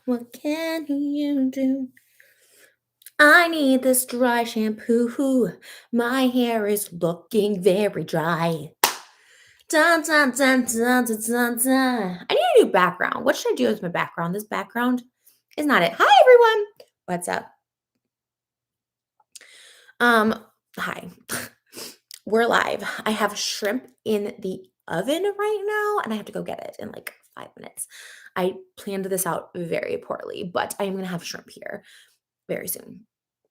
What can you do? I need this dry shampoo. My hair is looking very dry. Dun, dun, dun, dun, dun, dun, dun. I need a new background. What should I do with my background? This background is not it. Hi, everyone. What's up? Um, Hi. We're live. I have shrimp in the oven right now, and I have to go get it in like 5 minutes. I planned this out very poorly, but I am gonna have shrimp here very soon.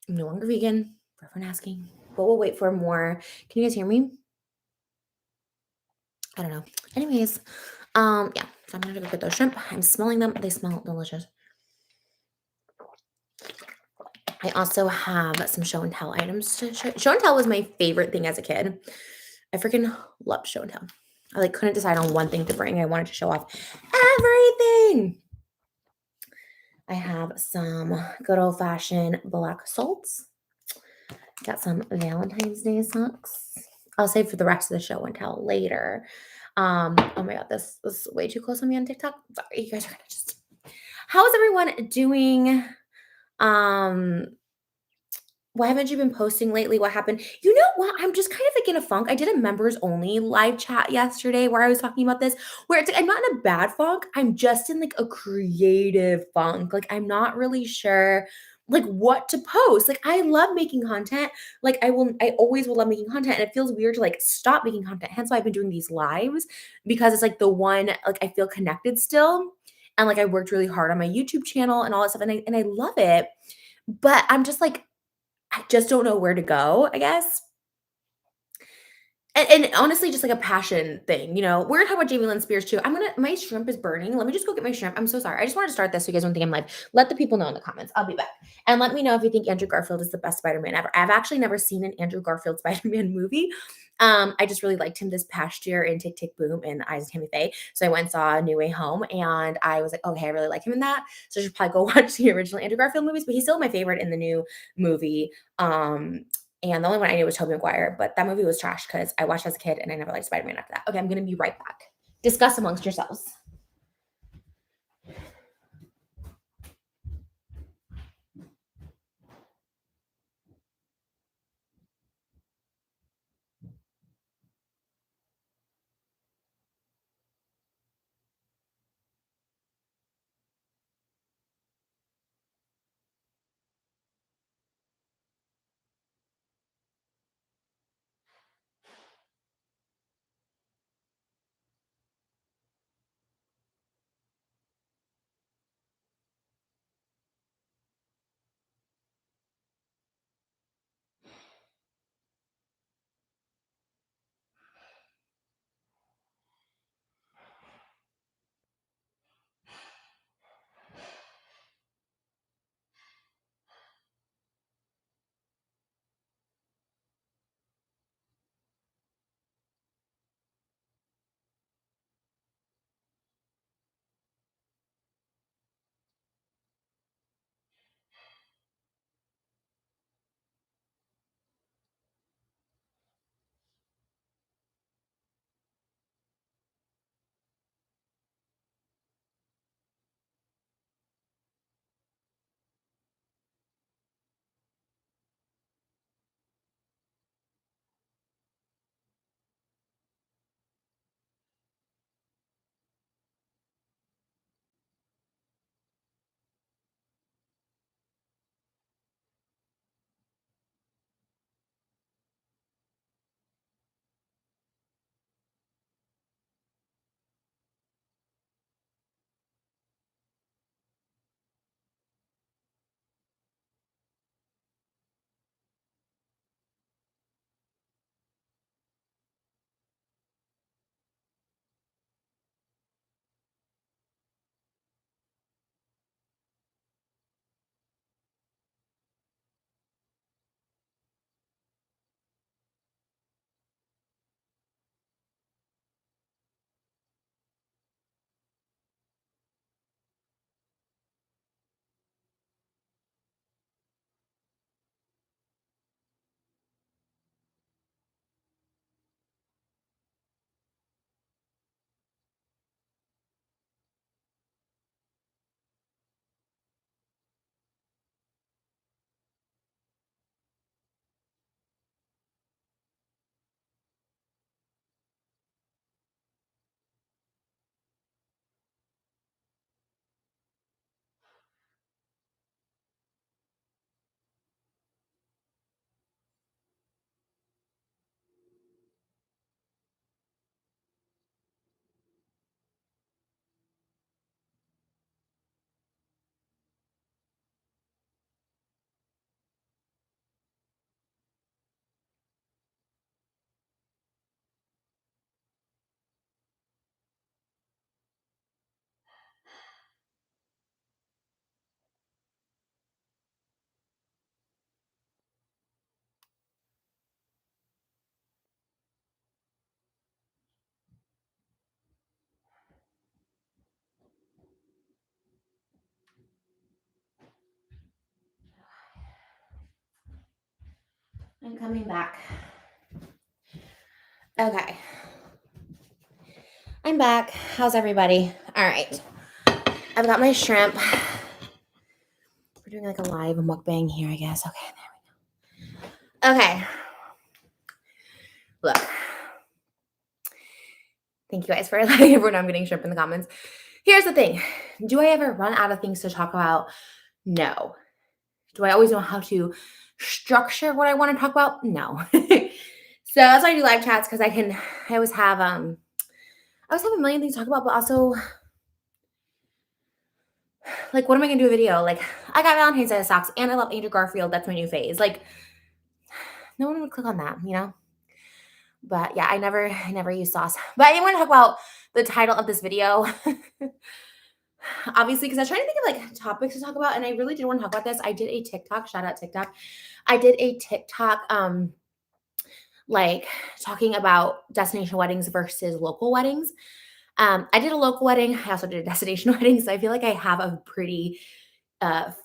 I'm no longer vegan, for everyone asking, but we'll wait for more. Can you guys hear me? I don't know. Anyways, yeah, so I'm gonna go get those shrimp. I'm smelling them. They smell delicious. I also have some show and tell items to show. Show and tell was my favorite thing as a kid. I freaking loved show and tell. I like couldn't decide on one thing to bring. I wanted to show off everything. I have some good old fashioned black salts. Got some Valentine's Day socks. I'll save for the rest of the show and tell later. Oh my god, this was way too close on me on TikTok. Sorry, you guys are gonna just. How is everyone doing? Um, why haven't you been posting lately? What happened? You know what? I'm just kind of like in a funk. I did a members only live chat yesterday where I was talking about this, where it's like I'm not in a bad funk. I'm just in like a creative funk. Like I'm not really sure like what to post. Like I love making content. Like I always will love making content. And it feels weird to like stop making content. Hence why I've been doing these lives because it's like the one like I feel connected still. And like I worked really hard on my YouTube channel and all that stuff. And I love it. But I'm just like I just don't know where to go, I guess. And honestly, just like a passion thing, you know? We're gonna talk about Jamie Lynn Spears too. My shrimp is burning. Let me just go get my shrimp. I'm so sorry. I just wanted to start this so you guys don't think I'm live. Let the people know in the comments. I'll be back. And let me know if you think Andrew Garfield is the best Spider-Man ever. I've actually never seen an Andrew Garfield Spider-Man movie. I just really liked him this past year in Tick Tick Boom and Eyes of Tammy Faye. So I went and saw New Way Home and I was like, okay, I really like him in that. So I should probably go watch the original Andrew Garfield movies, but he's still my favorite in the new movie. And the only one I knew was Tobey Maguire, but that movie was trash because I watched it as a kid and I never liked Spider-Man after that. Okay, I'm gonna be right back. Discuss amongst yourselves. I'm coming back. Okay. I'm back. How's everybody? All right. I've got my shrimp. We're doing like a live mukbang here, I guess. Okay, there we go. Okay. Look. Thank you guys for letting everyone know I'm getting shrimp in the comments. Here's the thing. Do I ever run out of things to talk about? No. Do I always know how to structure what I want to talk about? No. So that's why I do live chats, because I always have a million things to talk about, but also, like, what am I gonna do a video? Like, I got Valentine's Day socks and I love Andrew Garfield. That's my new phase. Like, no one would click on that, you know? But yeah, I never use sauce. But I am gonna talk about the title of this video. Obviously, because I was trying to think of like topics to talk about, and I really did want to talk about this. I did a TikTok, shout out TikTok. I did a TikTok like talking about destination weddings versus local weddings. I did a local wedding. I also did a destination wedding. So I feel like I have a pretty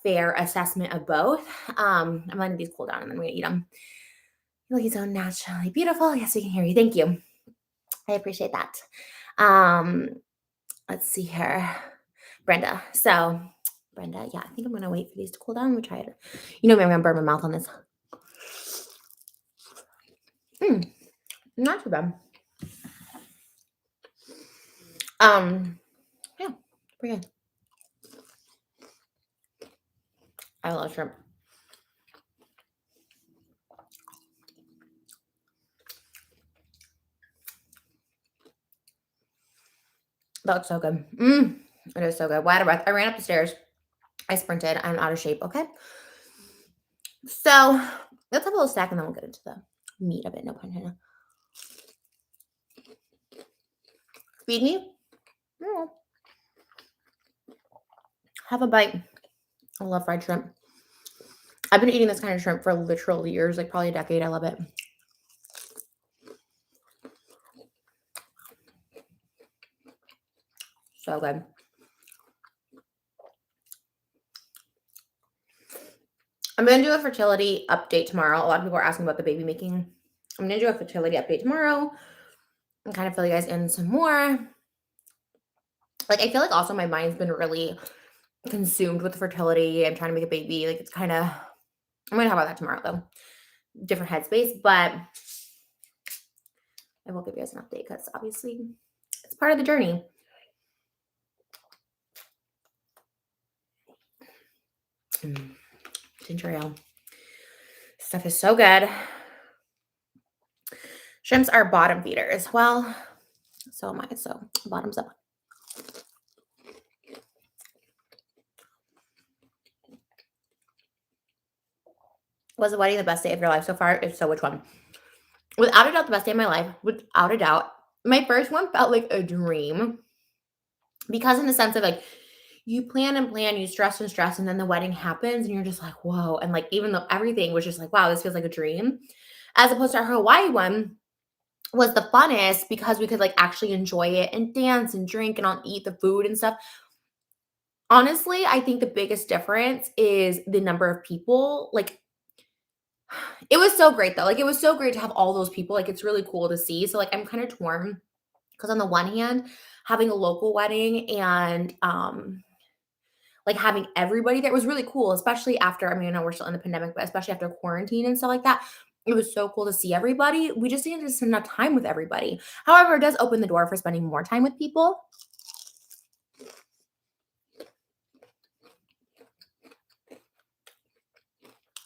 fair assessment of both. I'm letting these cool down and then we're going to eat them. You look so naturally beautiful. Yes, we can hear you. Thank you. I appreciate that. Let's see here. Brenda. So, Brenda, yeah, I think I'm going to wait for these to cool down. We'll try it. You know me, I'm going to burn my mouth on this. Not too bad. Yeah, pretty good. I love shrimp. That looks so good. It is so good. Why out of breath. I ran up the stairs. I sprinted. I'm out of shape. Okay. So let's have a little snack and then we'll get into the meat of it. No pun intended. Feed me. Yeah. Have a bite. I love fried shrimp. I've been eating this kind of shrimp for literal years, like probably a decade. I love it. So good. I'm going to do a fertility update tomorrow. A lot of people are asking about the baby making. I'm going to do a fertility update tomorrow and kind of fill you guys in some more. Like, I feel like also my mind's been really consumed with fertility. I'm trying to make a baby. Like, it's kind of, I'm going to talk about that tomorrow, though. Different headspace, but I will give you guys an update because obviously it's part of the journey. Ginger ale. Stuff is so good. Shrimps are bottom feeders. Well, so am I. So bottoms up. Was the wedding the best day of your life so far? If so, which one? Without a doubt, the best day of my life. Without a doubt. My first one felt like a dream. Because in the sense of like, you plan and plan, you stress and stress, and then the wedding happens and you're just like, whoa. And like, even though everything was just like, wow, this feels like a dream. As opposed to our Hawaii one was the funnest because we could like actually enjoy it and dance and drink and eat the food and stuff. Honestly, I think the biggest difference is the number of people. Like, it was so great though. Like, it was so great to have all those people. Like, it's really cool to see. So like, I'm kind of torn because on the one hand, having a local wedding and like having everybody there was really cool, especially after, I mean, I know we're still in the pandemic, but especially after quarantine and stuff like that. It was so cool to see everybody. We just didn't spend enough time with everybody. However, it does open the door for spending more time with people.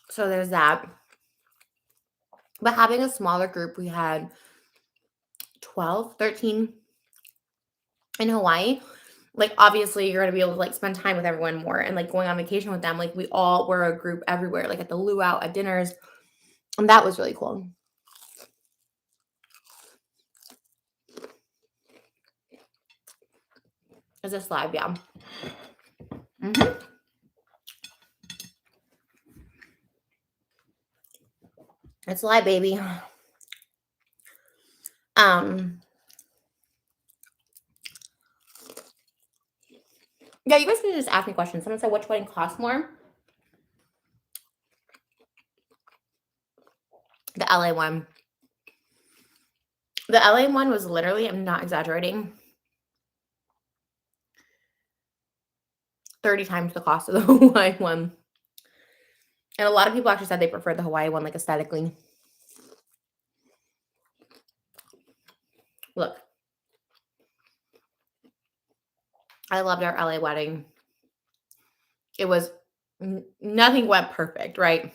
So there's that. But having a smaller group, we had 12, 13 in Hawaii. Like, obviously, you're going to be able to, like, spend time with everyone more and, like, going on vacation with them. Like, we all were a group everywhere, like, at the luau, at dinners. And that was really cool. Is this live? Yeah. It's live, baby. Yeah, you guys can just ask me questions. Someone said, which wedding costs more? LA one. The LA one was literally, I'm not exaggerating, 30 times the cost of the Hawaii one. And a lot of people actually said they preferred the Hawaii one, like aesthetically. Look. I loved our LA wedding. It was, nothing went perfect, right?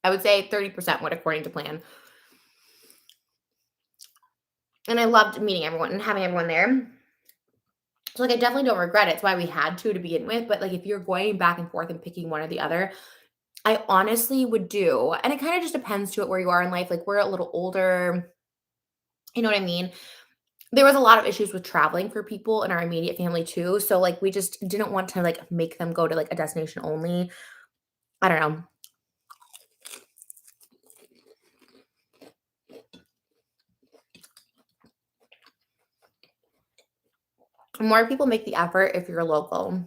I would say 30% went according to plan. And I loved meeting everyone and having everyone there. So, like, I definitely don't regret it. It's why we had to begin with. But, like, if you're going back and forth and picking one or the other, I honestly would do, and it kind of just depends to it where you are in life. Like, we're a little older. You know what I mean? There was a lot of issues with traveling for people in our immediate family too. So, like, we just didn't want to, like, make them go to, like, a destination only. I don't know. More people make the effort if you're local.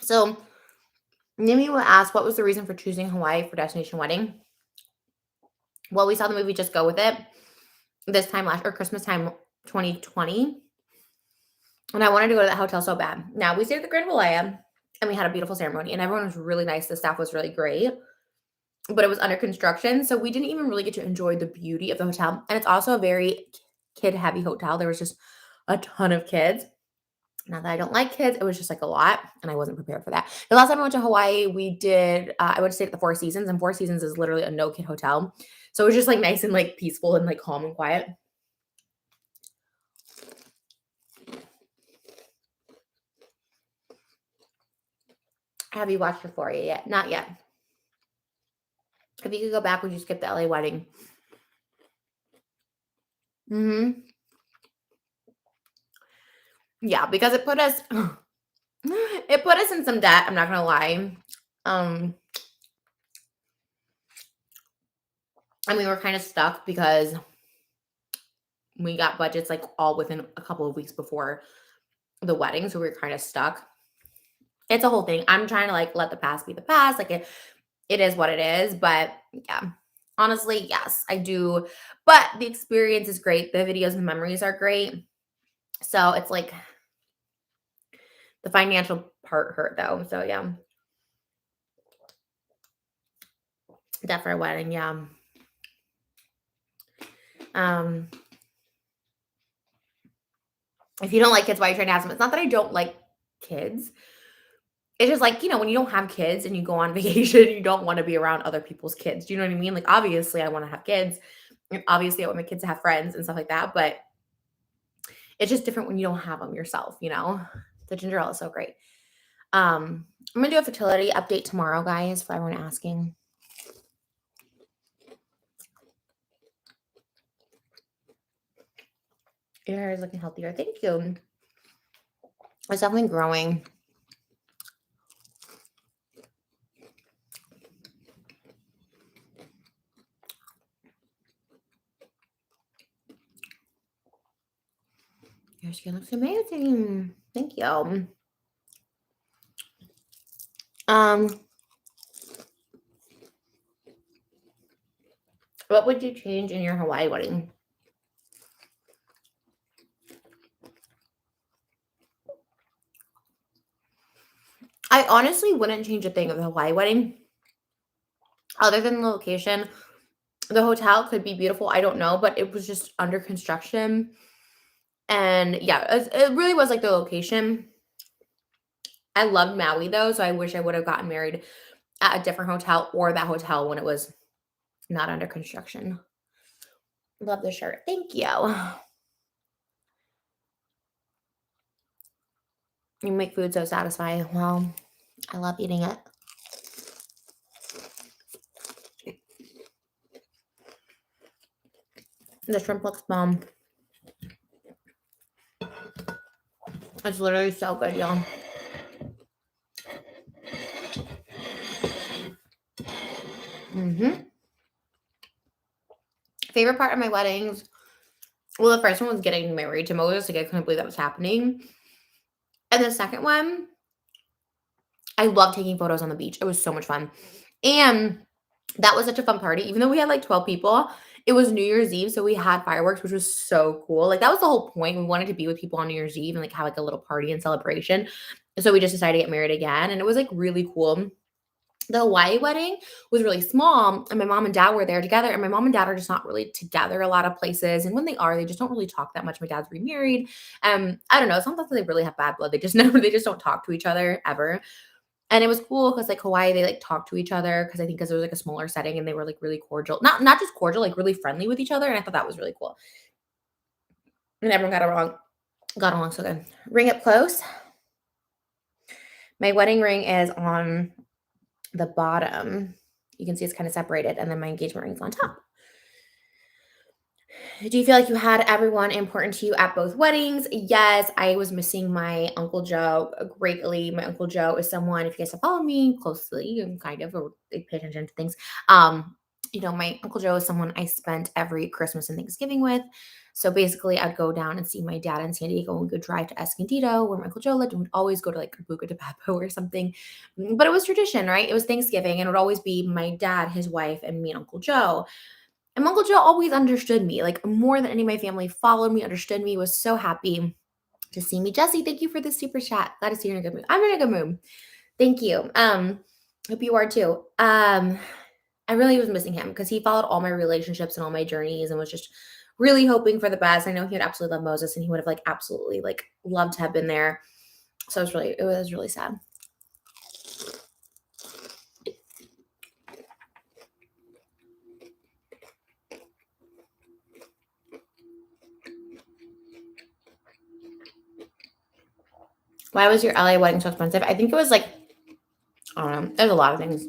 So, Nimi will ask, what was the reason for choosing Hawaii for destination wedding? Well, we saw the movie Just Go With It this time last, or Christmas time 2020. And I wanted to go to that hotel so bad. Now, we stayed at the Grand Wailea and we had a beautiful ceremony and everyone was really nice. The staff was really great, but it was under construction. So we didn't even really get to enjoy the beauty of the hotel. And it's also a very kid heavy hotel. There was just a ton of kids. Not that I don't like kids, it was just like a lot, and I wasn't prepared for that. The last time I went to Hawaii, we did, I went to stay at the Four Seasons, and Four Seasons is literally a no kid hotel. So it was just like nice and like peaceful and like calm and quiet. Have you watched Euphoria yet? Not yet. If you could go back, would you skip the LA wedding? Yeah, because it put us it put us in some debt, I'm not gonna lie. Um, and we were kind of stuck because we got budgets like all within a couple of weeks before the wedding, so we were kind of stuck. It's a whole thing. I'm trying to like let the past be the past. Like it is what it is, but yeah. Honestly, yes, I do. But the experience is great. The videos and memories are great. So it's like the financial part hurt though. So yeah. That for a wedding, yeah. Um if you don't like kids, why are you trying to have them? It's not that I don't like kids. It's just like, when you don't have kids and you go on vacation, you don't want to be around other people's kids. Do you know what I mean? Like, obviously, I want to have kids. And obviously, I want my kids to have friends and stuff like that. But it's just different when you don't have them yourself. The ginger ale is so great. I'm going to do a fertility update tomorrow, guys, for everyone asking. Your hair is looking healthier. Thank you. It's definitely growing. Your skin looks amazing. Thank you. What would you change in your Hawaii wedding? I honestly wouldn't change a thing of the Hawaii wedding other than the location. The hotel could be beautiful. I don't know, but it was just under construction. And yeah, it really was like the location. I loved Maui though, so I wish I would have gotten married at a different hotel or that hotel when it was not under construction. Love the shirt. Thank you. You make food so satisfying. Well, I love eating it. The shrimp looks bomb. It's literally so good, y'all. Favorite part of my weddings? Well, the first one was getting married to Moses. Like, I couldn't believe that was happening. And the second one I love taking photos on the beach. It was so much fun. And that was such a fun party. Even though we had like 12 people, it was New Year's Eve. So we had fireworks, which was so cool. Like that was the whole point. We wanted to be with people on New Year's Eve and like have like a little party and celebration. So we just decided to get married again. And it was like really cool. The Hawaii wedding was really small, and my mom and dad were there together. And my mom and dad are just not really together a lot of places. And when they are, they just don't really talk that much. My dad's remarried. I don't know. Sometimes they really have bad blood. They just never, they just don't talk to each other ever. And it was cool because like Hawaii, they like talked to each other because I think because it was like a smaller setting and they were like really cordial, not just cordial, like really friendly with each other. And I thought that was really cool. And everyone got along so good. Ring up close. My wedding ring is on the bottom. You can see it's kind of separated, and then my engagement ring's on top. Do you feel like you had everyone important to you at both weddings? Yes, I was missing my Uncle Joe greatly. My Uncle Joe is someone, if you guys have followed me closely and kind of, or pay attention to things, my Uncle Joe is someone I spent every Christmas and Thanksgiving with. So basically, I'd go down and see my dad in San Diego and go drive to Escondido, where my Uncle Joe lived, and we'd always go to like Buca de Beppo or something. But it was tradition, right? It was Thanksgiving, and it would always be my dad, his wife, and me and Uncle Joe. And Uncle Joe always understood me, like more than any of my family followed me, understood me, was so happy to see me. Jesse, thank you for the super chat. Glad to see you're in a good mood. I'm in a good mood. Thank you. Hope you are too. I really was missing him because he followed all my relationships and all my journeys and was just really hoping for the best. I know he would absolutely love Moses and he would have like absolutely like loved to have been there. So it was really sad. Why was your LA wedding so expensive? I think it was like, I don't know. There's a lot of things.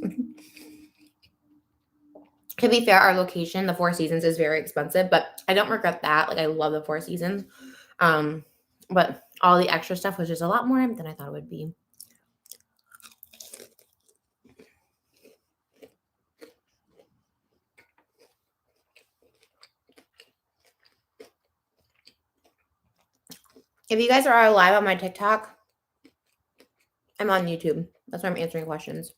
To be fair, our location, the Four Seasons, is very expensive, but I don't regret that. Like I love the Four Seasons. But all the extra stuff was just a lot more than I thought it would be. If you guys are live on my TikTok, I'm on YouTube. That's why I'm answering questions.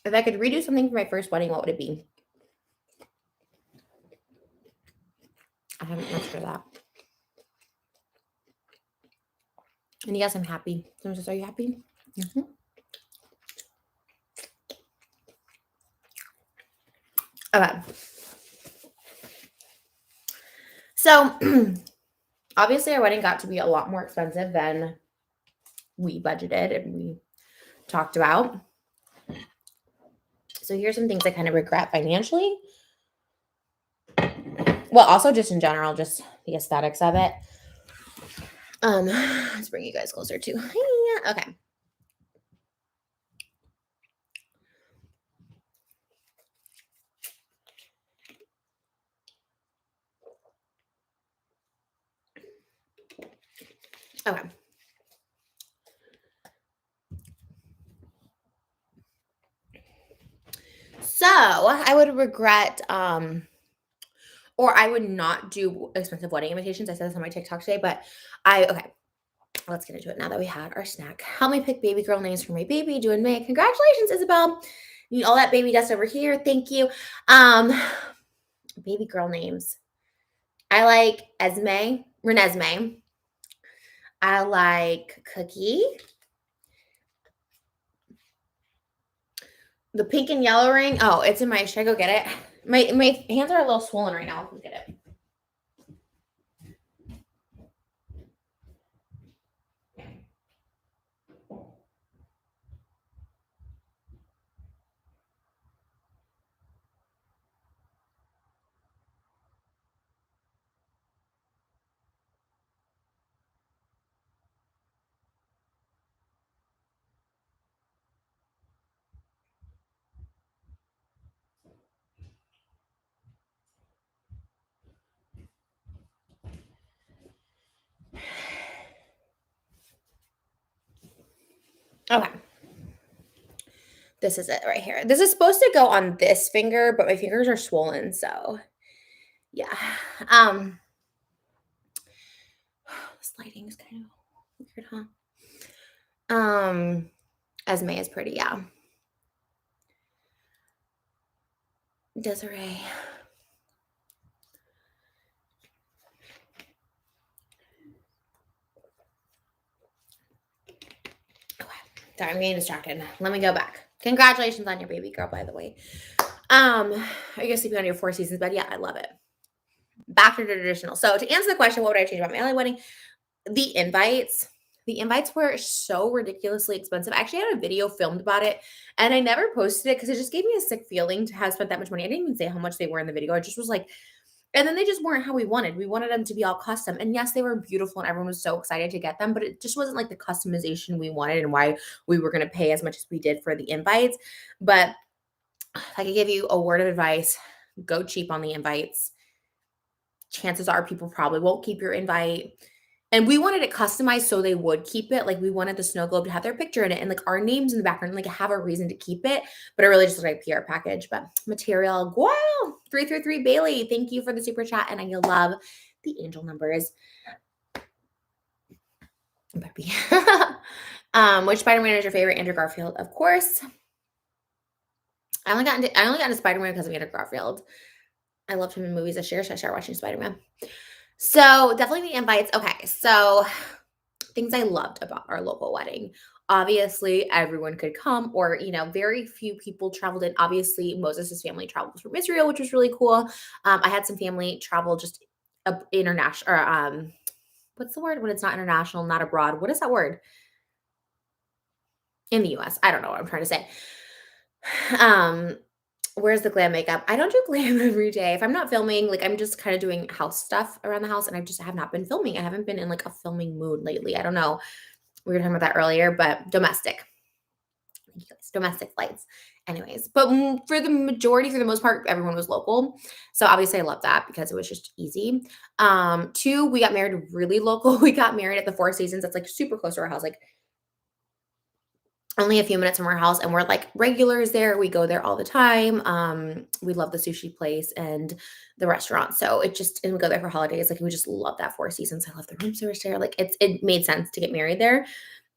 If I could redo something for my first wedding, what would it be? I haven't answered that. And yes, I'm happy. Someone says, are you happy? Mm-hmm. Okay. So obviously our wedding got to be a lot more expensive than we budgeted and we talked about. So here's some things I kind of regret financially. Well, also just in general, just the aesthetics of it. Let's bring you guys closer too. Okay. Okay. So I would regret, or I would not do expensive wedding invitations. I said this on my TikTok today, but okay. Let's get into it now that we had our snack. Help me pick baby girl names for my baby due in May. Congratulations, Isabel. Need all that baby dust over here. Thank you. Baby girl names. I like Esme, Renesmee. I like Cookie. The pink and yellow ring. Oh, it's in my. Should I go get it? My hands are a little swollen right now. Let's get it. Okay. This is it right here. This is supposed to go on this finger, but my fingers are swollen, so yeah. Um, this lighting is kind of weird, huh? Esme is pretty, yeah. Desiree. Okay. Sorry, I'm getting distracted. Let me go back. Congratulations on your baby girl, by the way. Are you sleeping on your Four Seasons bed? Yeah, I love it. Back to the traditional. So to answer the question, what would I change about my LA wedding? The invites. The invites were so ridiculously expensive. I actually had a video filmed about it and I never posted it because it just gave me a sick feeling to have spent that much money. I didn't even say how much they were in the video. I just was like, and then they just weren't how we wanted. We wanted them to be all custom. And yes, they were beautiful and everyone was so excited to get them, but it just wasn't like the customization we wanted and why we were going to pay as much as we did for the invites. But if I could give you a word of advice, go cheap on the invites. Chances are people probably won't keep your invite. And we wanted it customized so they would keep it. Like we wanted the snow globe to have their picture in it and like our names in the background, like have a reason to keep it. But it really just looked like a PR package. But material, wow, 333 Bailey. Thank you for the super chat. And I love the angel numbers. Which Spider-Man is your favorite? Andrew Garfield, of course. I only got into Spider-Man because of Andrew Garfield. I loved him in movies this year, so I started watching Spider-Man. So definitely the invites. Okay, so things I loved about our local wedding. Obviously, everyone could come, or very few people traveled in. Obviously, Moses' family traveled from Israel, which was really cool. I had some family travel just international, or what's the word when it's not international, not abroad? What is that word? In the U.S. I don't know what I'm trying to say. Where's the glam makeup? I don't do glam every day. If I'm not filming, like I'm just kind of doing house stuff around the house and I just have not been filming. I haven't been in like a filming mood lately. I don't know. We were talking about that earlier, but domestic. Domestic flights. Anyways, but for the most part, everyone was local. So obviously I love that because it was just easy. Two, we got married really local. We got married at the Four Seasons. That's like super close to our house. Like only a few minutes from our house and we're like regulars there. We go there all the time. We love the sushi place and the restaurant. So and we go there for holidays. Like we just love that Four Seasons. I love the room service there. Like it made sense to get married there.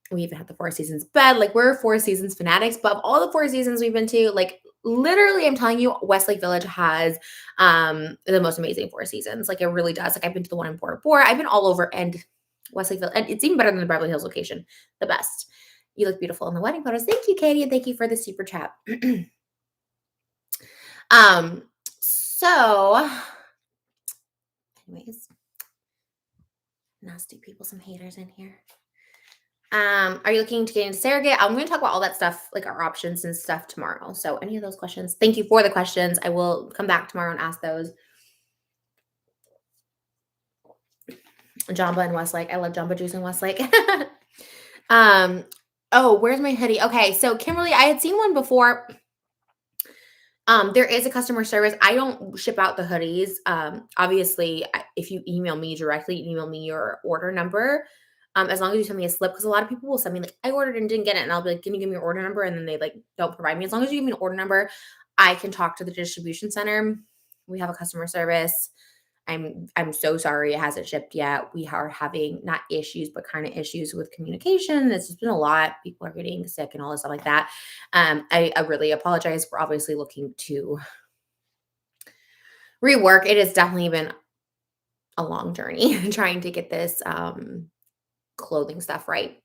We even had the Four Seasons bed. Like we're Four Seasons fanatics, but of all the Four Seasons we've been to, like literally I'm telling you, Westlake Village has the most amazing Four Seasons. Like it really does. Like I've been to the one in Bora Bora. I've been all over and Westlake Village. And it's even better than the Beverly Hills location. The best. You look beautiful in the wedding photos. Thank you, Katie, and thank you for the super chat. So anyways, nasty people, some haters in here. Are you looking to get into surrogate? I'm going to talk about all that stuff, like our options and stuff tomorrow. So any of those questions, thank you for the questions. I will come back tomorrow and ask those. Jamba and Westlake. I love Jamba Juice in Westlake. Oh, where's my hoodie? Okay, so Kimberly, I had seen one before. There is a customer service. I don't ship out the hoodies. Obviously, if you email me directly, email me your order number. As long as you send me a slip, because a lot of people will send me like, I ordered and didn't get it. And I'll be like, can you give me your order number? And then they like don't provide me. As long as you give me an order number, I can talk to the distribution center. We have a customer service. I'm so sorry it hasn't shipped yet. We are having not issues, but kind of issues with communication. This has been a lot. People are getting sick and all this stuff like that. I really apologize. We're obviously looking to rework. It has definitely been a long journey trying to get this clothing stuff right.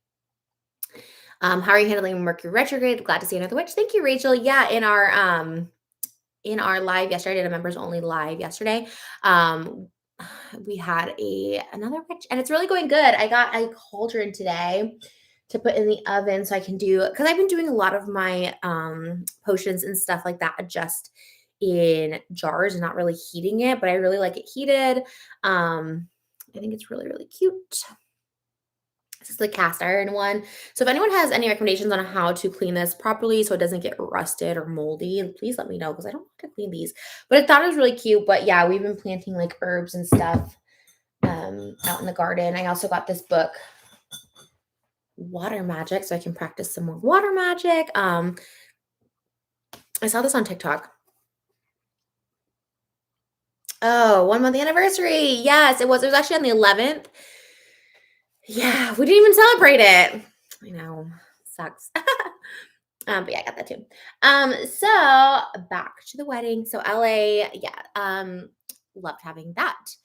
How are you handling Mercury retrograde? Glad to see another witch. Thank you, Rachel. Yeah, in our live yesterday, I did a members only live yesterday. We had another witch, and it's really going good. I got a cauldron today to put in the oven so I can do, because I've been doing a lot of my potions and stuff like that just in jars and not really heating it, but I really like it heated. I think it's really, really cute. This is the cast iron one. So if anyone has any recommendations on how to clean this properly so it doesn't get rusted or moldy, please let me know because I don't want to clean these. But I thought it was really cute. But yeah, we've been planting like herbs and stuff out in the garden. I also got this book, Water Magic, so I can practice some more water magic. I saw this on TikTok. Oh, 1 month anniversary. Yes, it was. It was actually on the 11th. Yeah, we didn't even celebrate it. I know. Sucks. But yeah, I got that too. So back to the wedding. So LA, yeah, loved having that.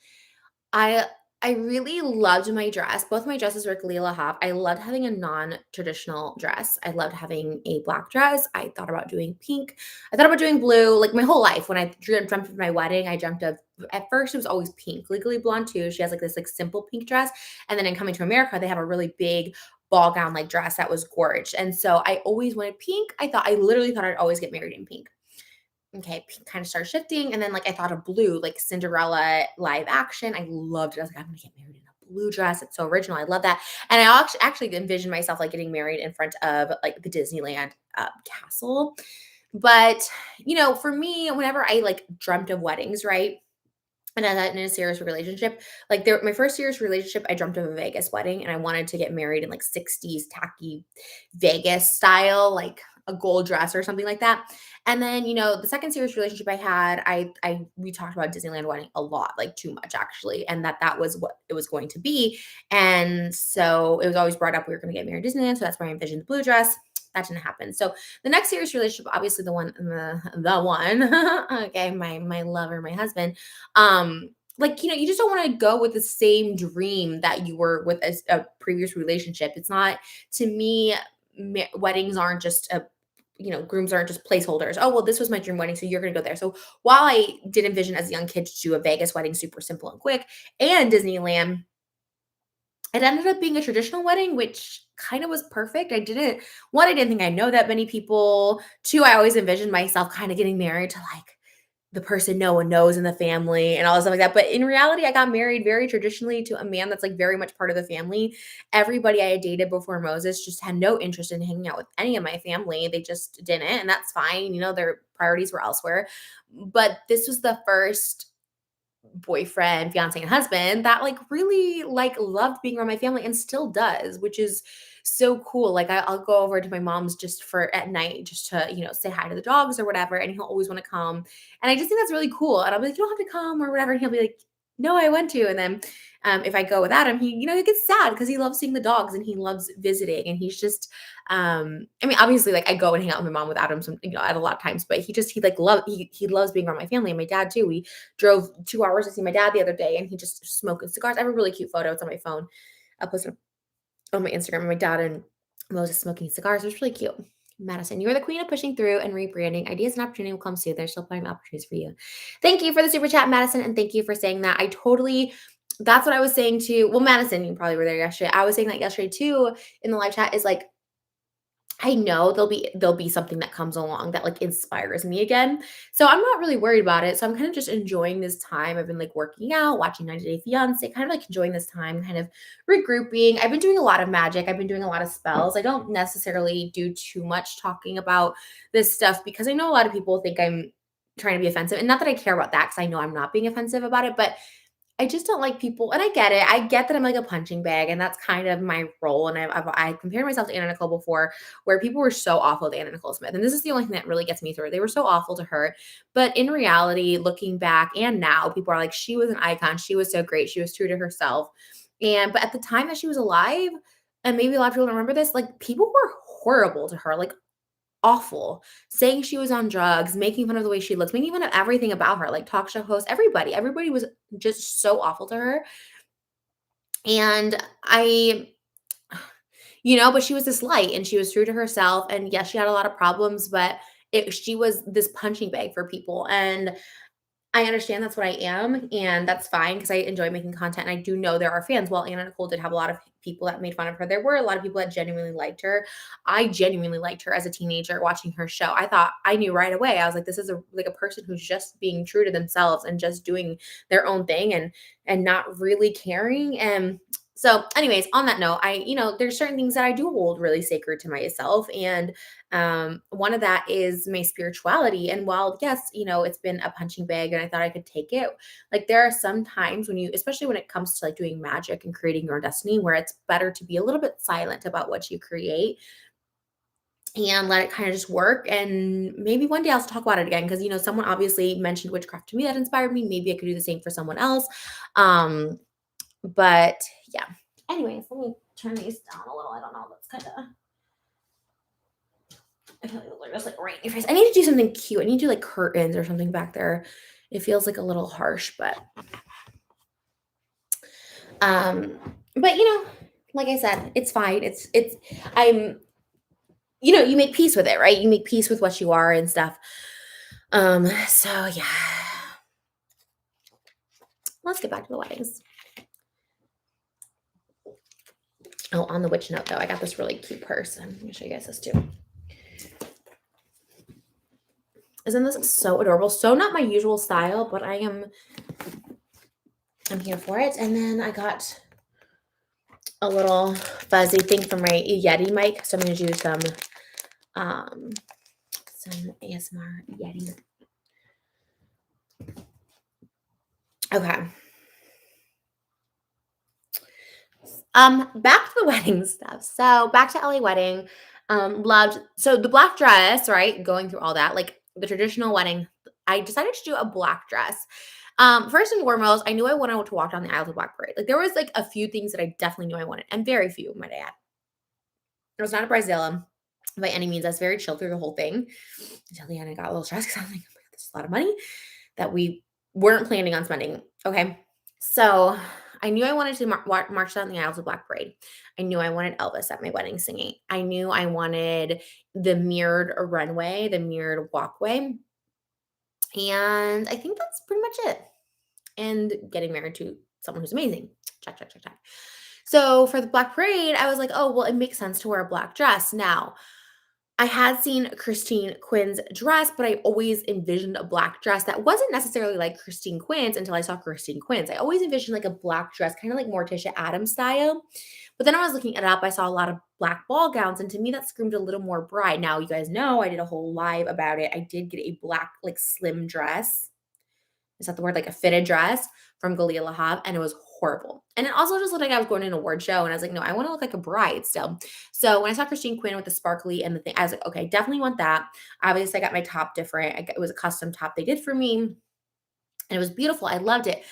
I I really loved my dress. Both my dresses were Galila Hop. I loved having a non-traditional dress. I loved having a black dress. I thought about doing pink. I thought about doing blue. Like my whole life, when I dreamt of my wedding, I dreamt of at first it was always pink. Legally Blonde too. She has like this like simple pink dress, and then in Coming to America, they have a really big ball gown like dress that was gorgeous. And so I always wanted pink. I literally thought I'd always get married in pink. Okay, kind of started shifting, and then, like, I thought of blue, like Cinderella live action. I loved it. I was like, "I'm gonna get married in a blue dress. It's so original. I love that." And I actually envisioned myself, like, getting married in front of, like, the Disneyland, castle. But, for me, whenever I, like, dreamt of weddings, right? And I got in a serious relationship. Like my first serious relationship, I dreamt of a Vegas wedding and I wanted to get married in like 60s tacky Vegas style, like a gold dress or something like that. And then, the second serious relationship I had, I we talked about Disneyland wedding a lot, like too much actually, and that was what it was going to be. And so it was always brought up we were going to get married at Disneyland, so that's why I envisioned the blue dress. That didn't happen. So the next serious relationship, obviously the one, okay, my lover, my husband, like you just don't want to go with the same dream that you were with a previous relationship. It's not, to me, weddings aren't just a, grooms aren't just placeholders. Oh, well, this was my dream wedding, so you're going to go there. So while I did envision as a young kid to do a Vegas wedding, super simple and quick, and Disneyland, it ended up being a traditional wedding, which kind of was perfect. I didn't think I know that many people. Two, I always envisioned myself kind of getting married to like the person no one knows in the family and all this stuff like that. But in reality, I got married very traditionally to a man that's like very much part of the family. Everybody I had dated before Moses just had no interest in hanging out with any of my family. They just didn't, and that's fine. Their priorities were elsewhere. But this was the first boyfriend, fiance, and husband that like really like loved being around my family and still does, which is so cool. Like I'll go over to my mom's just for at night, just to say hi to the dogs or whatever, and he'll always want to come, and I just think that's really cool. And I'll be like, you don't have to come or whatever, and he'll be like, no, I want to. And then if I go without him, he gets sad because he loves seeing the dogs and he loves visiting, and he's just I mean, obviously, like I go and hang out with my mom without him, some at a lot of times, but he loves being around my family and my dad too. We drove 2 hours to see my dad the other day, and he just smoking cigars. I have a really cute photo. It's on my phone. I'll post it on my Instagram. My dad and Moses smoking cigars. It was really cute. Madison, you are the queen of pushing through and rebranding. Ideas and opportunity will come soon. There's still plenty of opportunities for you. Thank you for the super chat, Madison, and thank you for saying that. That's what I was saying to, well, Madison, you probably were there yesterday. I was saying that yesterday too in the live chat is like, I know there'll be something that comes along that, like, inspires me again. So I'm not really worried about it. So I'm kind of just enjoying this time. I've been, like, working out, watching 90 Day Fiancé, kind of, like, enjoying this time, kind of regrouping. I've been doing a lot of magic. I've been doing a lot of spells. I don't necessarily do too much talking about this stuff because I know a lot of people think I'm trying to be offensive, and not that I care about that because I know I'm not being offensive about it, but I just don't like people, and I get it. I get that I'm like a punching bag, and that's kind of my role. And I compared myself to Anna Nicole before, where people were so awful to Anna Nicole Smith, and this is the only thing that really gets me through. They were so awful to her, but in reality, looking back and now, people are like, she was an icon. She was so great. She was true to herself. And but at the time that she was alive, and maybe a lot of people don't remember this, like people were horrible to her. Like awful, saying she was on drugs, making fun of the way she looks, making fun of everything about her, like talk show hosts, everybody. Everybody was just so awful to her. And but she was this light and she was true to herself. And yes, she had a lot of problems, but she was this punching bag for people. And I understand that's what I am, and that's fine because I enjoy making content. And I do know there are fans. While Anna Nicole did have a lot of people that made fun of her, there were a lot of people that genuinely liked her. I genuinely liked her as a teenager watching her show. I knew right away. I was like, this is a person who's just being true to themselves and just doing their own thing and not really caring. And so, anyways, on that note, there's certain things that I do hold really sacred to myself, and one of that is my spirituality. And while yes, it's been a punching bag and I thought I could take it, like there are some times when especially when it comes to like doing magic and creating your own destiny, where it's better to be a little bit silent about what you create and let it kind of just work. And maybe one day I'll talk about it again because, someone obviously mentioned witchcraft to me that inspired me. Maybe I could do the same for someone else. Um, but yeah. Anyways, let me turn these down a little. I don't know. That's kind of. I feel like those are just like right in your face. I need to do something cute. I need to do like curtains or something back there. It feels like a little harsh, um, but like I said, it's fine. I'm you make peace with it, right? You make peace with what you are and stuff. So yeah. Let's get back to the weddings. Oh, on the witch note though, I got this really cute purse. I'm gonna show you guys this too. Isn't this so adorable? So not my usual style, but I'm here for it. And then I got a little fuzzy thing from my Yeti mic. So I'm gonna do some ASMR Yeti. Okay. Back to the wedding stuff. So back to LA wedding. Loved so the black dress, right? Going through all that, like the traditional wedding. I decided to do a black dress. First and foremost, I knew I wanted to walk down the aisle of the Black Parade. Like there was like a few things that I definitely knew I wanted, and very few, might I add. It was not a bridezilla by any means. I was very chill through the whole thing until the end. I got a little stressed because I was like, oh my God, this is a lot of money that we weren't planning on spending. Okay. So I knew I wanted to march down the aisles of Black Parade. I knew I wanted Elvis at my wedding singing. I knew I wanted the mirrored runway, the mirrored walkway. And I think that's pretty much it. And getting married to someone who's amazing. Check, check, check, check. So for the Black Parade, I was like, oh, well, it makes sense to wear a black dress. Now, I had seen Christine Quinn's dress, but I always envisioned a black dress that wasn't necessarily like Christine Quinn's until I saw Christine Quinn's. I always envisioned like a black dress, kind of like Morticia Adams style. But then I was looking it up. I saw a lot of black ball gowns, and to me, that screamed a little more bride. Now, you guys know I did a whole live about it. I did get a black, like slim dress. Is that the word? Like a fitted dress from Galia Lahab, and it was horrible. And it also just looked like I was going to an award show, and I was like, no, I want to look like a bride still. So when I saw Christine Quinn with the sparkly and the thing, I was like, okay, definitely want that. Obviously, I got my top different. It was a custom top they did for me, and it was beautiful. I loved it.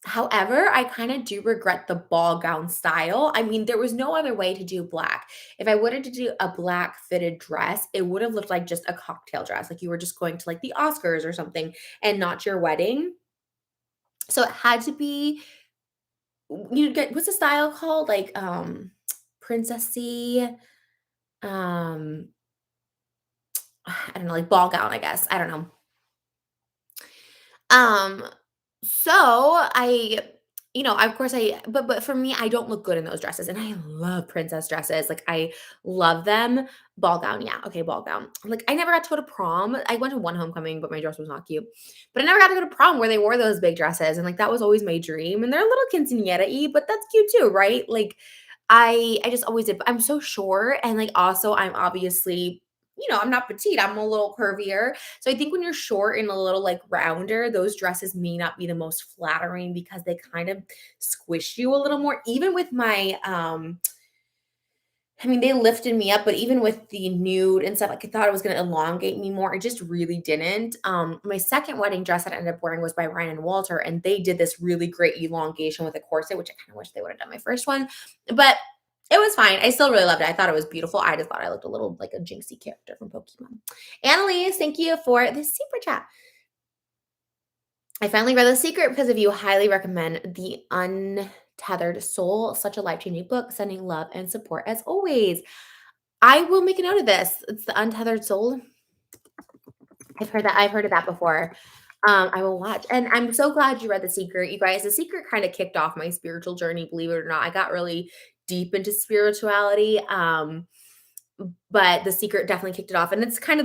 However, I kind of do regret the ball gown style. I mean, there was no other way to do black. If I wanted to do a black fitted dress, it would have looked like just a cocktail dress, like you were just going to like the Oscars or something and not your wedding. So it had to be you get what's the style called? Like princessy, um I don't know, like ball gown, I guess. I don't know. Um, so I, of course but for me, I don't look good in those dresses, and I love princess dresses. Like I love them. Ball gown, yeah, okay, ball gown. Like I never got to go to prom. I went to one homecoming, but my dress was not cute. But I never got to go to prom where they wore those big dresses, and like that was always my dream. And they're a little quinceanera-y, but that's cute too, right? Like I just always did. But I'm so short, and like also I'm obviously. I'm not petite. I'm a little curvier. So I think when you're short and a little like rounder, those dresses may not be the most flattering because they kind of squish you a little more. Even with my I mean, they lifted me up, but even with the nude and stuff, like I thought it was gonna elongate me more. It just really didn't. My second wedding dress that I ended up wearing was by Ryan and Walter, and they did this really great elongation with a corset, which I kind of wish they would have done my first one. But it was fine. I still really loved it. I thought it was beautiful. I just thought I looked a little like a Jinxie character from Pokemon. Annalise, thank you for the super chat. I finally read The Secret because of you. Highly recommend The Untethered Soul. Such a life-changing book. Sending love and support as always. I will make a note of this. It's The Untethered Soul. I've heard that. I've heard of that before. I will watch. And I'm so glad you read The Secret. You guys, The Secret kind of kicked off my spiritual journey, believe it or not. I got really deep into spirituality. But The Secret definitely kicked it off. And it kind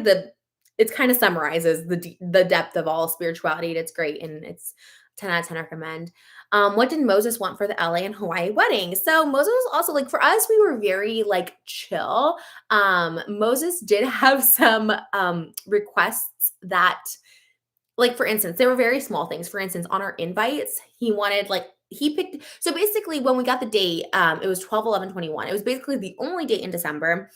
of summarizes the depth of all spirituality. And it's great. And it's 10 out of 10 recommend. What did Moses want for the LA and Hawaii wedding? So Moses was also like, for us, we were very like chill. Moses did have some requests that, like, for instance, they were very small things. For instance, on our invites, he wanted like, he picked, so basically when we got the date, it was 12, 11, 21. It was basically the only date in December.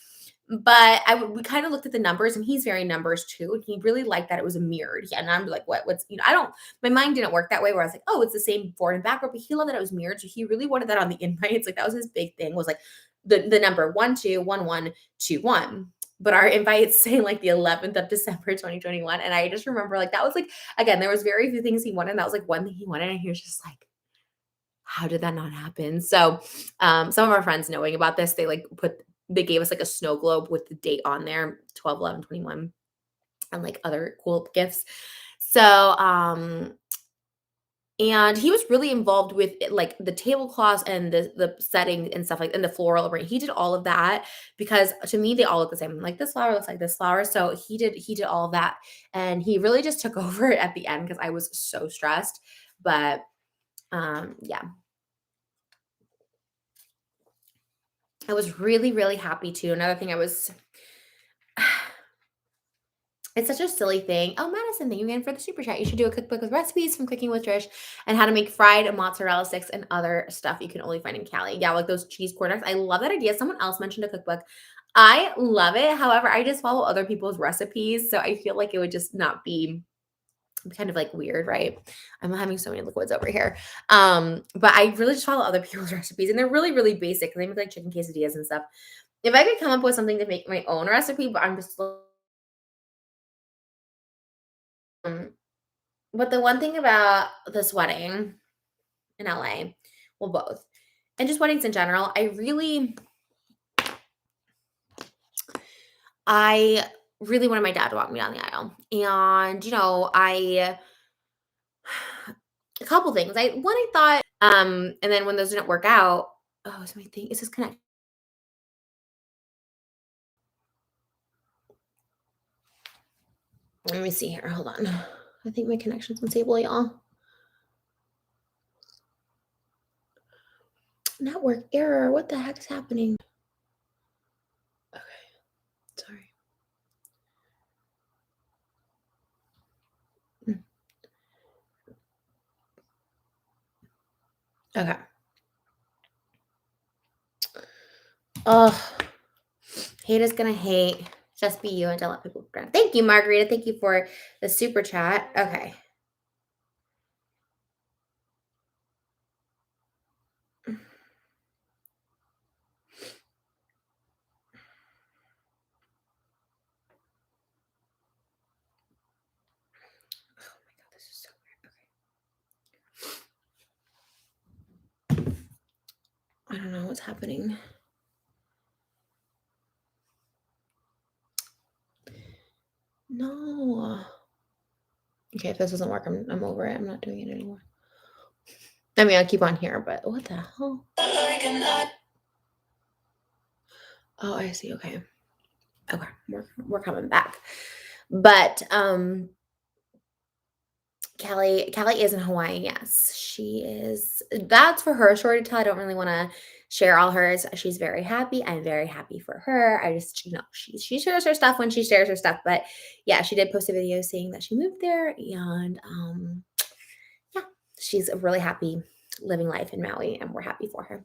But we kind of looked at the numbers, and he's very numbers too. And he really liked that it was a mirrored. Yeah, and I'm like, what's, I don't, my mind didn't work that way where I was like, oh, it's the same forward and backward, but he loved that it was mirrored. So he really wanted that on the invites. Like that was his big thing, was like the number 121121. But our invites say like the 11th of December 2021. And I just remember like that was like, again, there was very few things he wanted. And that was like one thing he wanted. And he was just like, how did that not happen? So some of our friends knowing about this, they gave us like a snow globe with the date on there, 12/11/21, and like other cool gifts. So and he was really involved with it, like the tablecloths and the setting and stuff, like, and the floral arrangement. He did all of that because to me they all look the same. Like this flower looks like this flower. So he did all of that. And he really just took over at the end because I was so stressed. But yeah, I was really, really happy too. Another thing I was it's such a silly thing. Oh, Madison, thank you again for the super chat. You should do a cookbook with recipes from Cooking with Trish and how to make fried mozzarella sticks and other stuff you can only find in Cali. Yeah, like those cheese corn dogs. I love that idea. Someone else mentioned a cookbook. I love it. However, I just follow other people's recipes. So I feel like it would just not be kind of like weird, right? I'm having so many liquids over here. But I really just follow other people's recipes and they're really, really basic. They make like chicken quesadillas and stuff. If I could come up with something to make my own recipe, but I'm just um, but the one thing about this wedding in LA, well, both, and just weddings in general, I really wanted my dad to walk me down the aisle. And, a couple things. I thought, and then when those didn't work out, oh, is my thing, is this connect? Let me see here. Hold on. I think my connection's unstable, y'all. Network error. What the heck is happening? Okay. Sorry. Okay. Oh, hate is gonna hate. Just be you and don't let people down. Thank you, Margarita. Thank you for the super chat. Okay. Oh my god, this is so weird. Okay. I don't know what's happening. No. Okay, if this doesn't work, I'm over it. I'm not doing it anymore. I mean, I'll keep on here, but what the hell? Oh, I see. Okay. Okay. We're coming back. But Callie is in Hawaii. Yes, she is. That's for her story to tell. I don't really want to share all hers. She's very happy. I'm very happy for her. I just, she shares her stuff when she shares her stuff. But yeah, she did post a video saying that she moved there, and yeah, she's really happy living life in Maui, and we're happy for her.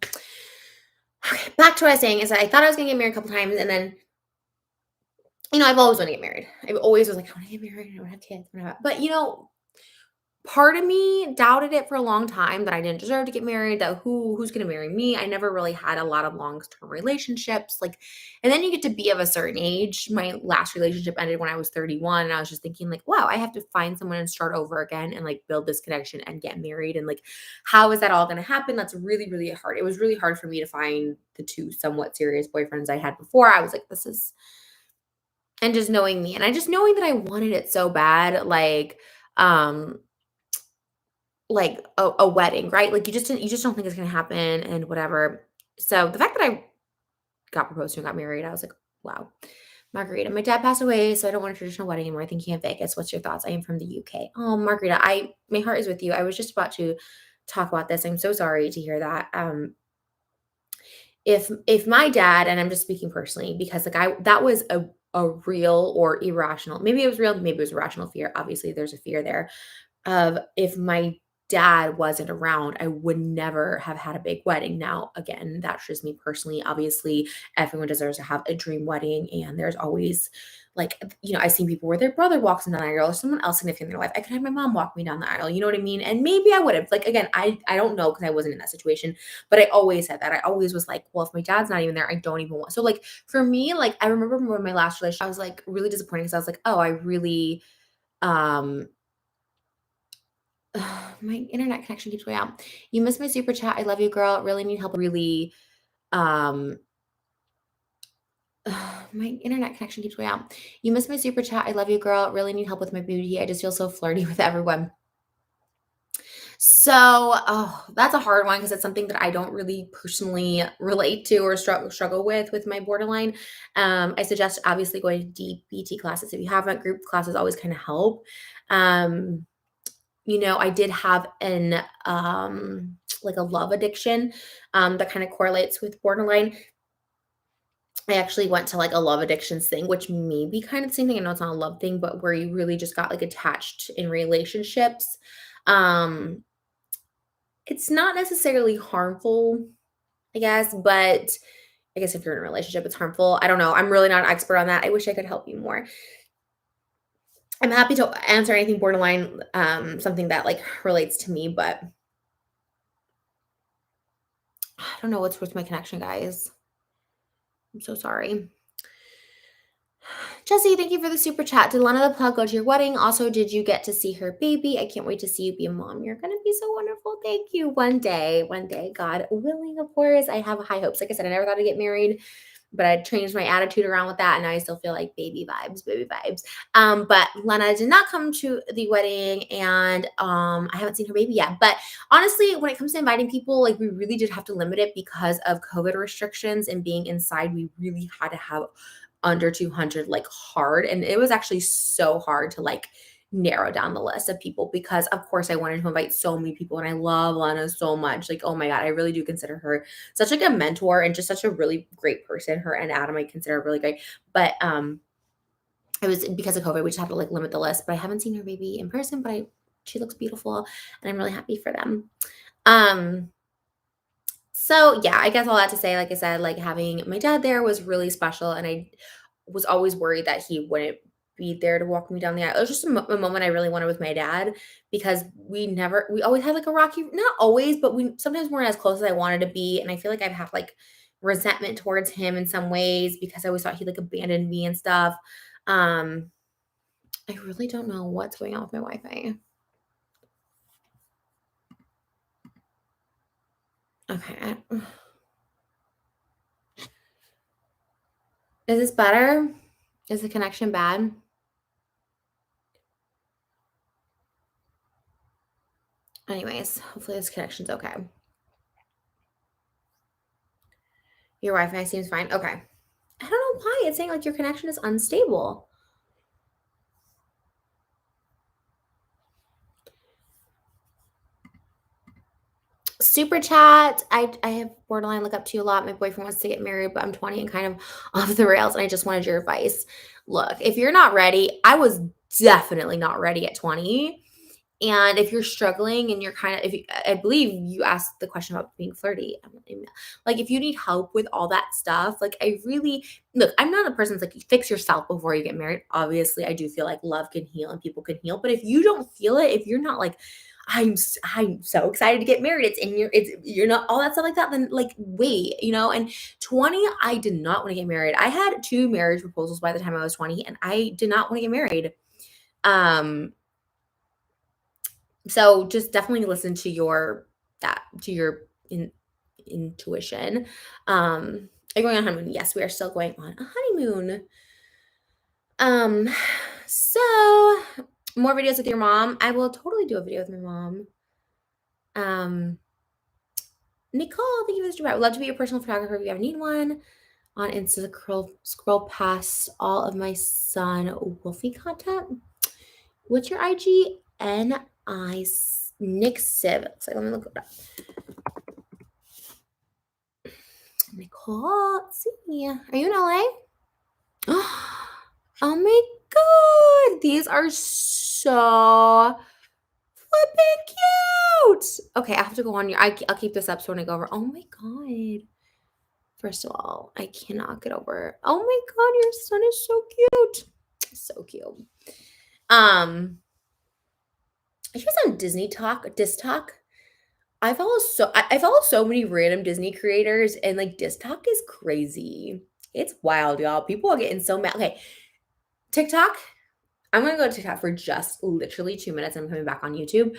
Okay, back to what I was saying is that I thought I was gonna get married a couple times, and then I've always wanted to get married. I've always was like, I want to get married. I want to have kids. But part of me doubted it for a long time that I didn't deserve to get married, that who's gonna marry me? I never really had a lot of long-term relationships, like, and then you get to be of a certain age. My last relationship ended when I was 31, and I was just thinking like, wow, I have to find someone and start over again and like build this connection and get married. And like, how is that all gonna happen? That's really, really hard. It was really hard for me to find the two somewhat serious boyfriends I had before. I was like, this is, and just knowing me, and I just knowing that I wanted it so bad, um like a wedding, right? Like you just don't think it's gonna happen and whatever. So the fact that I got proposed to and got married, I was like, wow. Margarita, my dad passed away, so I don't want a traditional wedding anymore. I think he in Vegas. What's your thoughts? I am from the UK. Oh, Margarita, my heart is with you. I was just about to talk about this. I'm so sorry to hear that. If my dad, and I'm just speaking personally, because like that was a real or irrational, maybe it was real, maybe it was irrational fear. Obviously, there's a fear there of if my dad wasn't around, I would never have had a big wedding. Now, again, that's just me personally. Obviously, everyone deserves to have a dream wedding, and there's always like, I've seen people where their brother walks down the aisle or someone else significant in their life. I could have my mom walk me down the aisle. You know what I mean? And maybe I would have. Like, again, I don't know because I wasn't in that situation, but I always said that. I always was like, well, if my dad's not even there, I don't even want. So like for me, like I remember when my last relationship, I was like really disappointed because I was like, oh, I really um my internet connection keeps going out. You missed my super chat. I love you, girl. Really need help. Really um my internet connection keeps going out. You missed my super chat. I love you, girl. Really need help with my beauty. I just feel so flirty with everyone. So, oh, that's a hard one because it's something that I don't really personally relate to or struggle with my borderline. I suggest obviously going to DBT classes if you haven't. Group classes always kind of help. Um, I did have an like a love addiction that kind of correlates with borderline. I actually went to like a love addictions thing, which may be kind of the same thing. I know it's not a love thing, but where you really just got like attached in relationships. Um, it's not necessarily harmful, I guess, but I guess if you're in a relationship, it's harmful. I don't know. I'm really not an expert on that. I wish I could help you more. I'm happy to answer anything borderline, something that like relates to me, but I don't know what's with my connection, guys. I'm so sorry. Jesse, thank you for the super chat. Did Lana the Plug go to your wedding? Also, did you get to see her baby? I can't wait to see you be a mom. You're going to be so wonderful. Thank you. One day, God willing, of course. I have high hopes. Like I said, I never thought I'd get married, but I changed my attitude around with that. And now I still feel like baby vibes. But Lana did not come to the wedding, and I haven't seen her baby yet. But honestly, when it comes to inviting people, like we really did have to limit it because of COVID restrictions and being inside. We really had to have under 200 like hard, and it was actually so hard to like narrow down the list of people because of course I wanted to invite so many people, and I love Lana so much. Like, oh my god, I really do consider her such like a mentor and just such a really great person. Her and Adam I consider really great, but it was because of COVID we just had to like limit the list. But I haven't seen her baby in person, but she looks beautiful and I'm really happy for them. So yeah, I guess all that to say, like I said, like having my dad there was really special, and I was always worried that he wouldn't be there to walk me down the aisle. It was just a moment I really wanted with my dad because we always had like a rocky, not always, but we sometimes weren't as close as I wanted to be, and I feel like I've had like resentment towards him in some ways because I always thought he like abandoned me and stuff. Um, I really don't know what's going on with my Wi-Fi. Okay. Is this better? Is the connection bad? Anyways, hopefully this connection's okay. Your Wi-Fi seems fine. Okay. I don't know why it's saying like your connection is unstable. Super chat. I have borderline look up to you a lot. My boyfriend wants to get married, but I'm 20 and kind of off the rails, and I just wanted your advice. Look, if you're not ready, I was definitely not ready at 20. And if you're struggling and you're kind of, if you, I believe you asked the question about being flirty, like if you need help with all that stuff, like I really look, I'm not a person that's like you fix yourself before you get married. Obviously, I do feel like love can heal and people can heal, but if you don't feel it, if you're not like I'm so excited to get married. You're not all that stuff like that. Then like wait, and 20, I did not want to get married. I had 2 marriage proposals by the time I was 20, and I did not want to get married. So just definitely listen to your intuition. Are you going on honeymoon? Yes, we are still going on a honeymoon. So more videos with your mom. I will totally do a video with my mom. Nicole, thank you for the I would love to be your personal photographer if you ever need one. On Insta, scroll past all of my son Wolfie content. What's your IG? Nick Civ. Looks like, let me look it up. Nicole, let's see. Are you in LA? Oh my god, these are so flipping cute. Okay, I have to go on your. I'll keep this up so when I go over. Oh my god. First of all, I cannot get over it. Oh my god, your son is so cute. So cute. He was on Disney Talk, Dis Talk. I follow so many random Disney creators and like Dis Talk is crazy. It's wild, y'all. People are getting so mad. Okay, TikTok. I'm gonna go to TikTok for just literally 2 minutes. I'm coming back on YouTube.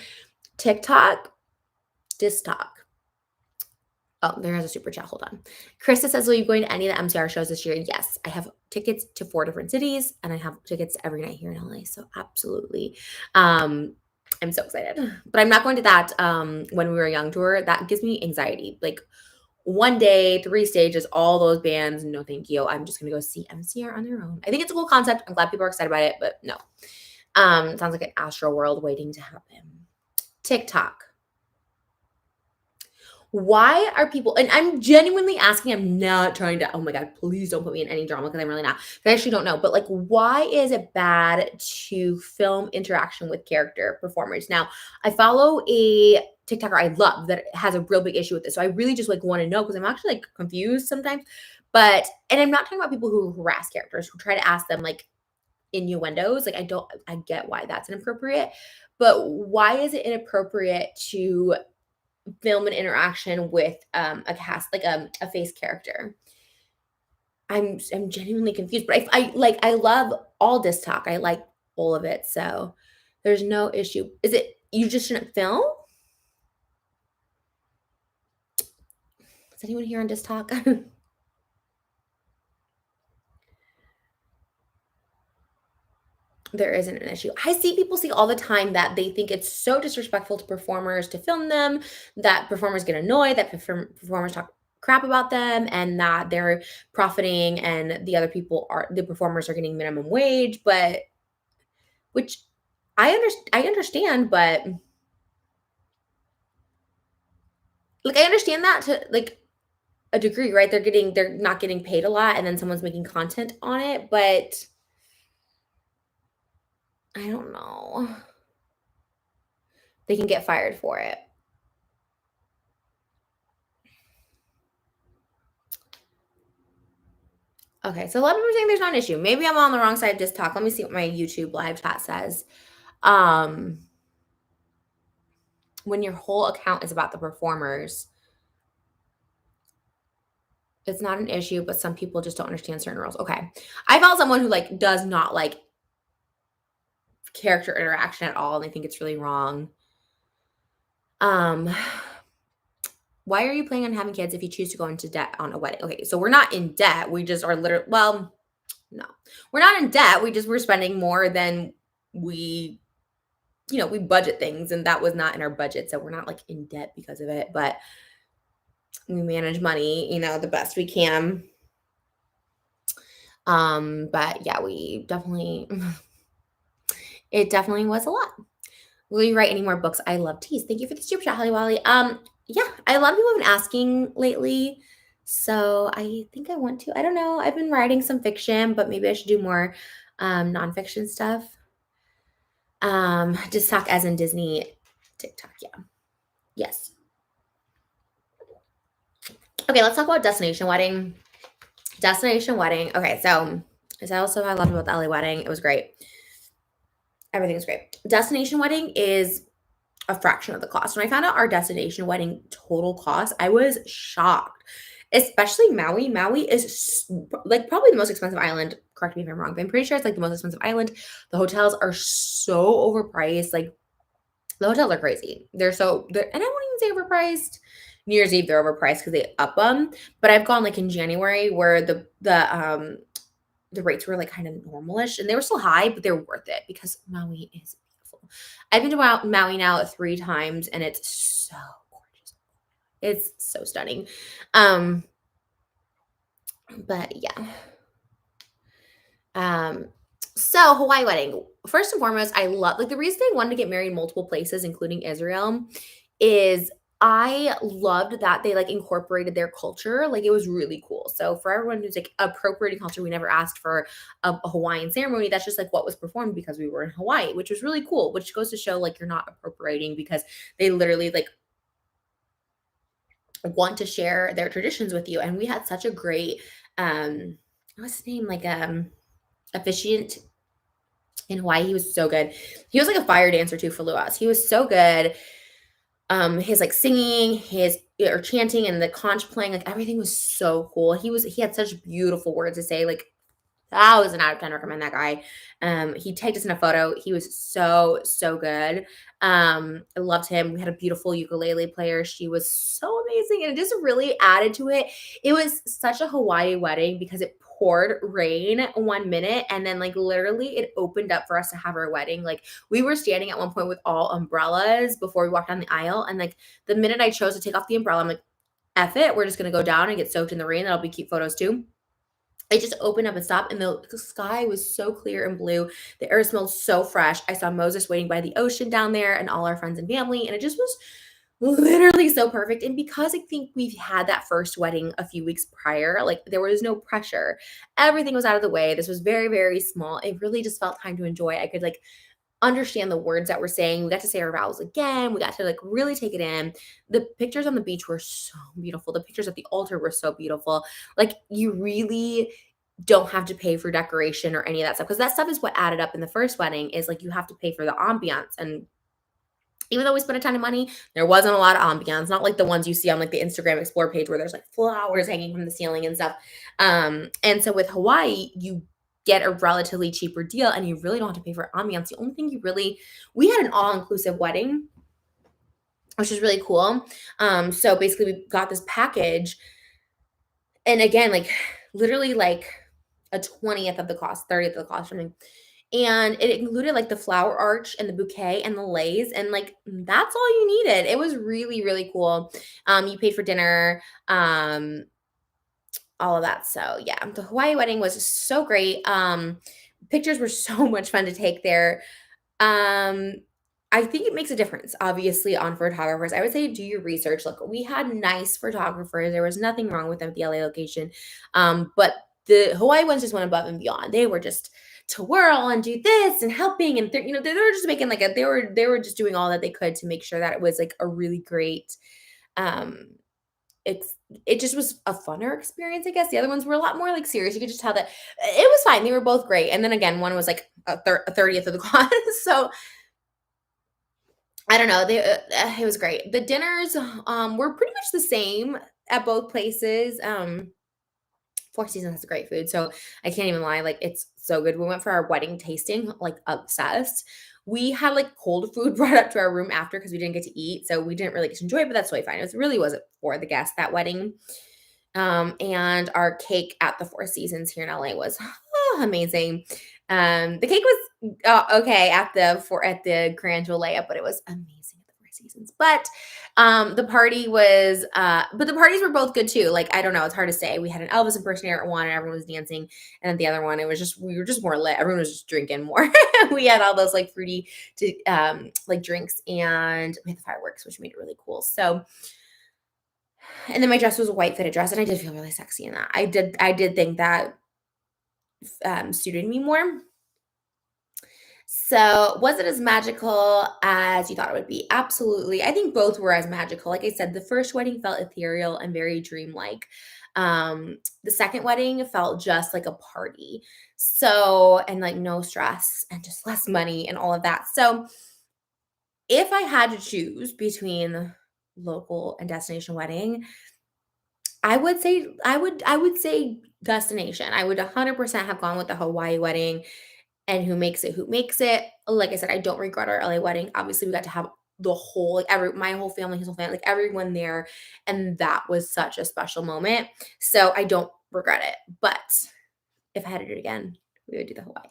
TikTok, Dis Talk. Oh, there is a super chat. Hold on. Krista says, will you going to any of the MCR shows this year? Yes. I have tickets to 4 different cities and I have tickets every night here in LA. So absolutely. I'm so excited. But I'm not going to that when we were young tour. That gives me anxiety. Like one day, 3 stages, all those bands. No, thank you. I'm just gonna go see MCR on their own. I think it's a cool concept. I'm glad people are excited about it, but no. It sounds like an astral world waiting to happen. TikTok. Why are people, and I'm genuinely asking, I'm not trying to, oh my God, please don't put me in any drama because I'm really not. I actually don't know. But like, why is it bad to film interaction with character performers? Now, I follow a TikToker I love that has a real big issue with this. So I really just like want to know because I'm actually like confused sometimes. But, and I'm not talking about people who harass characters, who try to ask them like innuendos. Like, I get why that's inappropriate. But why is it inappropriate to film an interaction with a cast like a face character? I'm genuinely confused, but I love all this talk. I like all of it, so there's no issue. Is it you just shouldn't film? Is anyone here on this talk? There isn't an issue. I see people see all the time that they think it's so disrespectful to performers to film them, that performers get annoyed, that performers talk crap about them, and that they're profiting, and the performers are getting minimum wage. But which I understand, but like I understand that to like a degree, right? They're not getting paid a lot, and then someone's making content on it, but I don't know. They can get fired for it. Okay, so a lot of people are saying there's not an issue. Maybe I'm on the wrong side of this talk. Let me see what my YouTube live chat says. Um, when your whole account is about the performers, it's not an issue, but some people just don't understand certain rules. Okay. I follow someone who like does not like character interaction at all, and I think it's really wrong. Um, why are you planning on having kids if you choose to go into debt on a wedding? Okay, so we're not in debt. We just are literally, well, no, we're not in debt. We're spending more than we, we budget things, and that was not in our budget. So we're not like in debt because of it, but we manage money, the best we can. But yeah, we definitely, it definitely was a lot. Will you write any more books? I love teas. Thank you for the super chat, Holly Wally. Yeah, a lot of people have been asking lately. So I think I want to. I don't know. I've been writing some fiction, but maybe I should do more nonfiction stuff. Just talk as in Disney TikTok. Yeah. Yes. Okay, let's talk about Destination Wedding. Destination Wedding. Okay, so is that also what I loved about the LA wedding? It was great. Everything was great. Destination Wedding is a fraction of the cost. When I found out our destination wedding total cost, I was shocked. Especially Maui. Maui is like probably the most expensive island. Correct me if I'm wrong, but I'm pretty sure it's like the most expensive island. The hotels are so overpriced. Like the hotels are crazy. And I won't even say overpriced. New Year's Eve they're overpriced because they up them. But I've gone like in January where the rates were like kind of normalish and they were still high, but they're worth it because Maui is beautiful. I've been to Maui now 3 times and it's so gorgeous. It's so stunning. But yeah. So Hawaii wedding. First and foremost, I love like the reason I wanted to get married in multiple places, including Israel, is I loved that they, like, incorporated their culture, like, it was really cool. So for everyone who's, like, appropriating culture, we never asked for a Hawaiian ceremony, that's just, like, what was performed because we were in Hawaii, which was really cool, which goes to show, like, you're not appropriating because they literally, like, want to share their traditions with you, and we had such a great, what's his name? Like, officiant in Hawaii, he was so good. He was like a fire dancer too for luau's. He was so good. His like singing, his or chanting and the conch playing, like everything was so cool. He had such beautiful words to say, like 1,000 out of 10 recommend that guy. He tagged us in a photo. He was so, so good. I loved him. We had a beautiful ukulele player. She was so amazing. And it just really added to it. It was such a Hawaii wedding because it poured rain 1 minute and then like literally it opened up for us to have our wedding. Like we were standing at one point with all umbrellas before we walked down the aisle. And like the minute I chose to take off the umbrella, I'm like, F it. We're just gonna go down and get soaked in the rain. That'll be cute photos too. It just opened up and stopped, and the sky was so clear and blue. The air smelled so fresh. I saw Moses waiting by the ocean down there and all our friends and family, and it just was literally so perfect. And because I think we've had that first wedding a few weeks prior, like there was no pressure. Everything was out of the way. This was very, very small. It really just felt time to enjoy. I could like understand the words that we're saying. We got to say our vows again. We got to like really take it in. The pictures on the beach were so beautiful. The pictures at the altar were so beautiful. Like you really don't have to pay for decoration or any of that stuff because that stuff is what added up in the first wedding is like you have to pay for the ambiance. And even though we spent a ton of money, there wasn't a lot of ambiance, not like the ones you see on like the Instagram Explore page where there's like flowers hanging from the ceiling and stuff. And so with Hawaii, you get a relatively cheaper deal and you really don't have to pay for ambiance. The only thing we had an all-inclusive wedding, which is really cool. So basically we got this package and again, like literally like a 20th of the cost, 30th of the cost, something. And it included like the flower arch and the bouquet and the leis. And like that's all you needed. It was really, really cool. You paid for dinner, all of that. So yeah, the Hawaii wedding was so great. Pictures were so much fun to take there. Um, I think it makes a difference, obviously, on photographers. I would say do your research. Look, we had nice photographers. There was nothing wrong with them at the LA location. But the Hawaii ones just went above and beyond. They were just twirl and do this and helping and they were just making like they were just doing all that they could to make sure that it was like a really great um it just was a funner experience, I guess. The other ones were a lot more like serious. You could just tell that it was fine. They were both great. And then again, one was like a 30th of the cost. So I don't know. It was great. The dinners were pretty much the same at both places. Four Seasons has great food, so I can't even lie, like, it's so good. We went for our wedding tasting, like, obsessed. We had, like, cold food brought up to our room after because we didn't get to eat, so we didn't really get to enjoy it, but that's totally fine. It really wasn't for the guests, that wedding. And our cake at the Four Seasons here in LA was amazing. The cake was okay at the Grand Jalea, but it was amazing at the Four Seasons. But the parties were both good too. Like I don't know, it's hard to say. We had an Elvis impersonator at one, and everyone was dancing, and then the other one, we were just more lit. Everyone was just drinking more. We had all those like fruity like drinks, and we had the fireworks, which made it really cool. So and then my dress was a white fitted dress, and I did feel really sexy in that. I did think that suited me more. So, was it as magical as you thought it would be? Absolutely. I think both were as magical. Like I said, the first wedding felt ethereal and very dreamlike. The second wedding felt just like a party. So, and like no stress and just less money and all of that. So, if I had to choose between local and destination wedding, I would say destination. I would 100% have gone with the Hawaii wedding and who makes it. Like I said, I don't regret our LA wedding. Obviously, we got to have the whole like every my whole family, his whole family, like everyone there, and that was such a special moment. So I don't regret it. But if I had to do it again, we would do the Hawaii.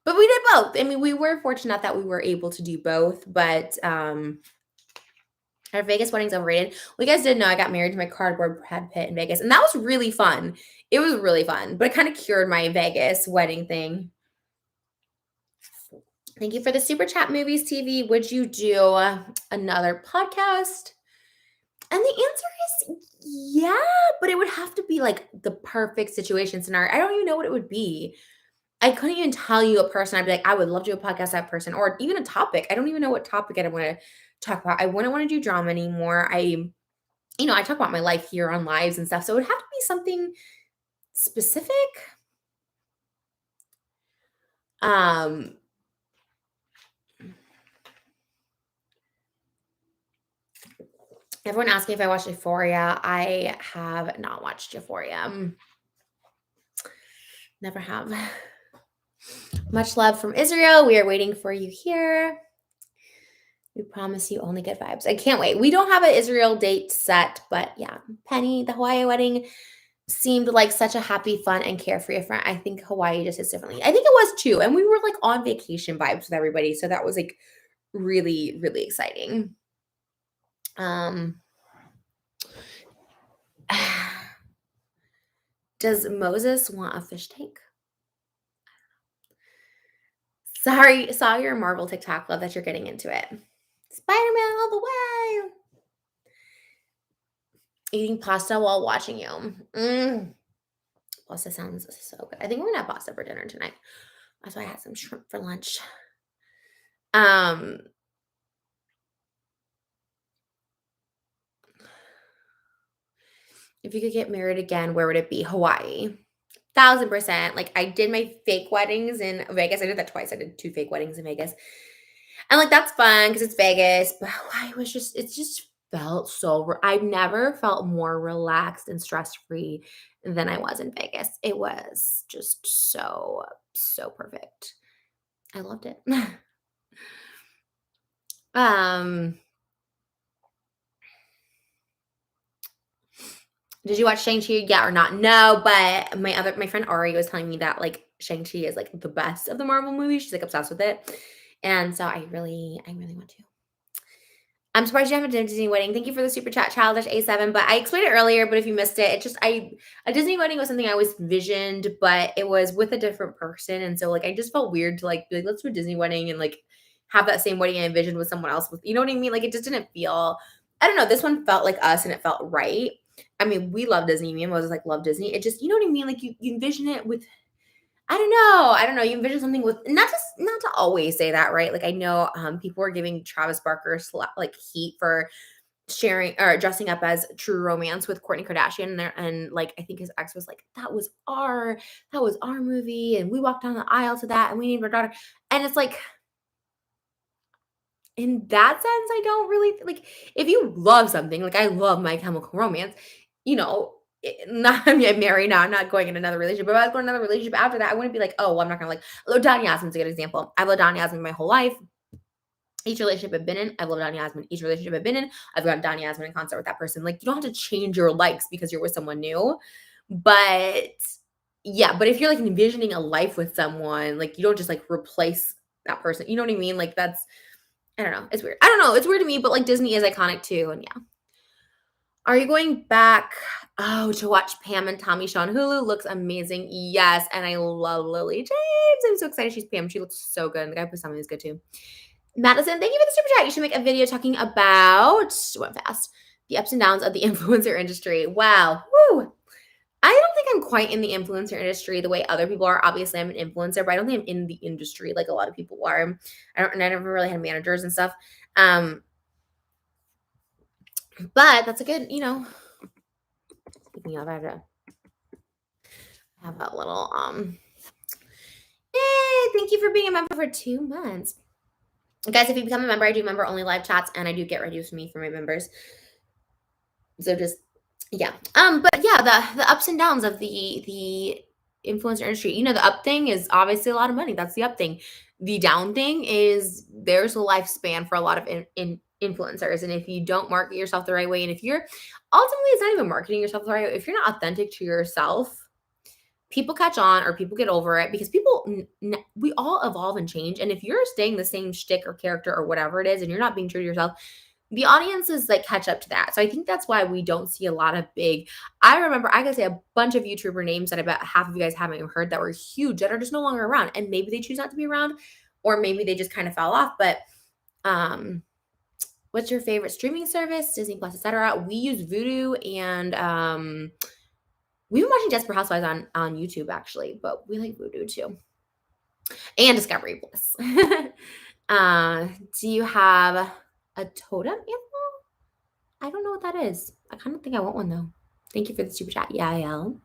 But we did both. I mean, we were fortunate that we were able to do both, but our Vegas wedding's overrated. Well, you guys did know I got married to my cardboard Brad Pitt in Vegas, and that was really fun. It was really fun, but it kind of cured my Vegas wedding thing. Thank you for the super chat, Movies TV. Would you do another podcast? And the answer is yeah, but it would have to be like the perfect situation scenario. I don't even know what it would be. I couldn't even tell you a person I'd be like, I would love to do a podcast with that person, or even a topic. I don't even know what topic I'd want to talk about. I wouldn't want to do drama anymore. I talk about my life here on lives and stuff. So it would have to be something specific. Um, Everyone asked me if I watched Euphoria. I have not watched Euphoria. Never have. Much love from Israel. We are waiting for you here. We promise you only good vibes. I can't wait. We don't have an Israel date set, but yeah, Penny, the Hawaii wedding seemed like such a happy, fun, and carefree event. I think Hawaii just is differently. I think it was too. And we were like on vacation vibes with everybody. So that was like really, really exciting. Does Moses want a fish tank? Sorry, saw your Marvel TikTok. Love that you're getting into it. Spider-Man all the way. Eating pasta while watching you. Pasta sounds so good. I think we're gonna have pasta for dinner tonight. That's why I had some shrimp for lunch. If you could get married again, where would it be? Hawaii. 1000%. Like I did my fake weddings in Vegas. I did that twice. I did 2 fake weddings in Vegas. And like that's fun because it's Vegas, but Hawaii was it just felt I've never felt more relaxed and stress-free than I was in Vegas. It was just so, so perfect. I loved it. um Did you watch Shang-Chi? Yeah or not? No, but my friend Ari was telling me that like Shang-Chi is like the best of the Marvel movies. She's like obsessed with it. And so I really want to. I'm surprised you haven't done a Disney wedding. Thank you for the super chat, childish A7. But I explained it earlier, but if you missed it, a Disney wedding was something I always visioned, but it was with a different person. And so like I just felt weird to like be like, let's do a Disney wedding and like have that same wedding I envisioned with someone else with, you know what I mean? Like it just didn't feel, I don't know, this one felt like us and it felt right. I mean, we love Disney. Me and Moses like love Disney. It just, you know what I mean? Like you envision it with, I don't know. I don't know. You envision something with not to always say that, right? Like I know people are giving Travis Barker like heat for sharing or dressing up as True Romance with Kourtney Kardashian and like I think his ex was like that was our movie and we walked down the aisle to that and we named our daughter. And it's like in that sense, I don't really like if you love something, like I love My Chemical Romance, you know, not I'm married now. I'm not going in another relationship. But if I was going in another relationship after that, I wouldn't be like, oh, well, I'm not gonna like Donny Yasmin's a good example. I've loved Donny Yasmin my whole life. Each relationship I've been in, I've loved Donny Yasmin. Each relationship I've been in, I've got Donny Yasmin in concert with that person. Like you don't have to change your likes because you're with someone new. But yeah, but if you're like envisioning a life with someone, like you don't just like replace that person. You know what I mean? Like that's I don't know. It's weird. I don't know. It's weird to me, but like Disney is iconic too. And yeah. Are you going back to watch Pam and Tommy Show on Hulu? Looks amazing. Yes. And I love Lily James. I'm so excited she's Pam. She looks so good. And the guy who's Tommy is good too. Madison, thank you for the super chat. You should make a video talking about went fast. The ups and downs of the influencer industry. Wow. Woo. I don't think I'm quite in the influencer industry the way other people are. Obviously, I'm an influencer, but I don't think I'm in the industry like a lot of people are. I never really had managers and stuff. But that's a good, speaking of, I have a little, yay, thank you for being a member for 2 months. Guys, if you become a member, I do member only live chats and I do get ready with me for my members. So just, yeah. But yeah, the ups and downs of the influencer industry. The up thing is obviously a lot of money. That's the up thing. The down thing is there's a lifespan for a lot of influencers. And if you don't market yourself the right way, and if you're ultimately, it's not even marketing yourself the right way. If you're not authentic to yourself, people catch on or people get over it because we all evolve and change. And if you're staying the same shtick or character or whatever it is, and you're not being true to yourself, the audiences like catch up to that. So I think that's why we don't see a lot of big. I remember I could say a bunch of YouTuber names that I bet half of you guys haven't even heard that were huge that are just no longer around. And maybe they choose not to be around, or maybe they just kind of fell off. But what What's your favorite streaming service? Disney Plus, etc. We use Vudu, and we've been watching Desperate Housewives on YouTube actually, but we like Vudu too, and Discovery Plus. Do you have a totem animal? I don't know what that is. I kind of think I want one though. Thank you for the super chat, Yael.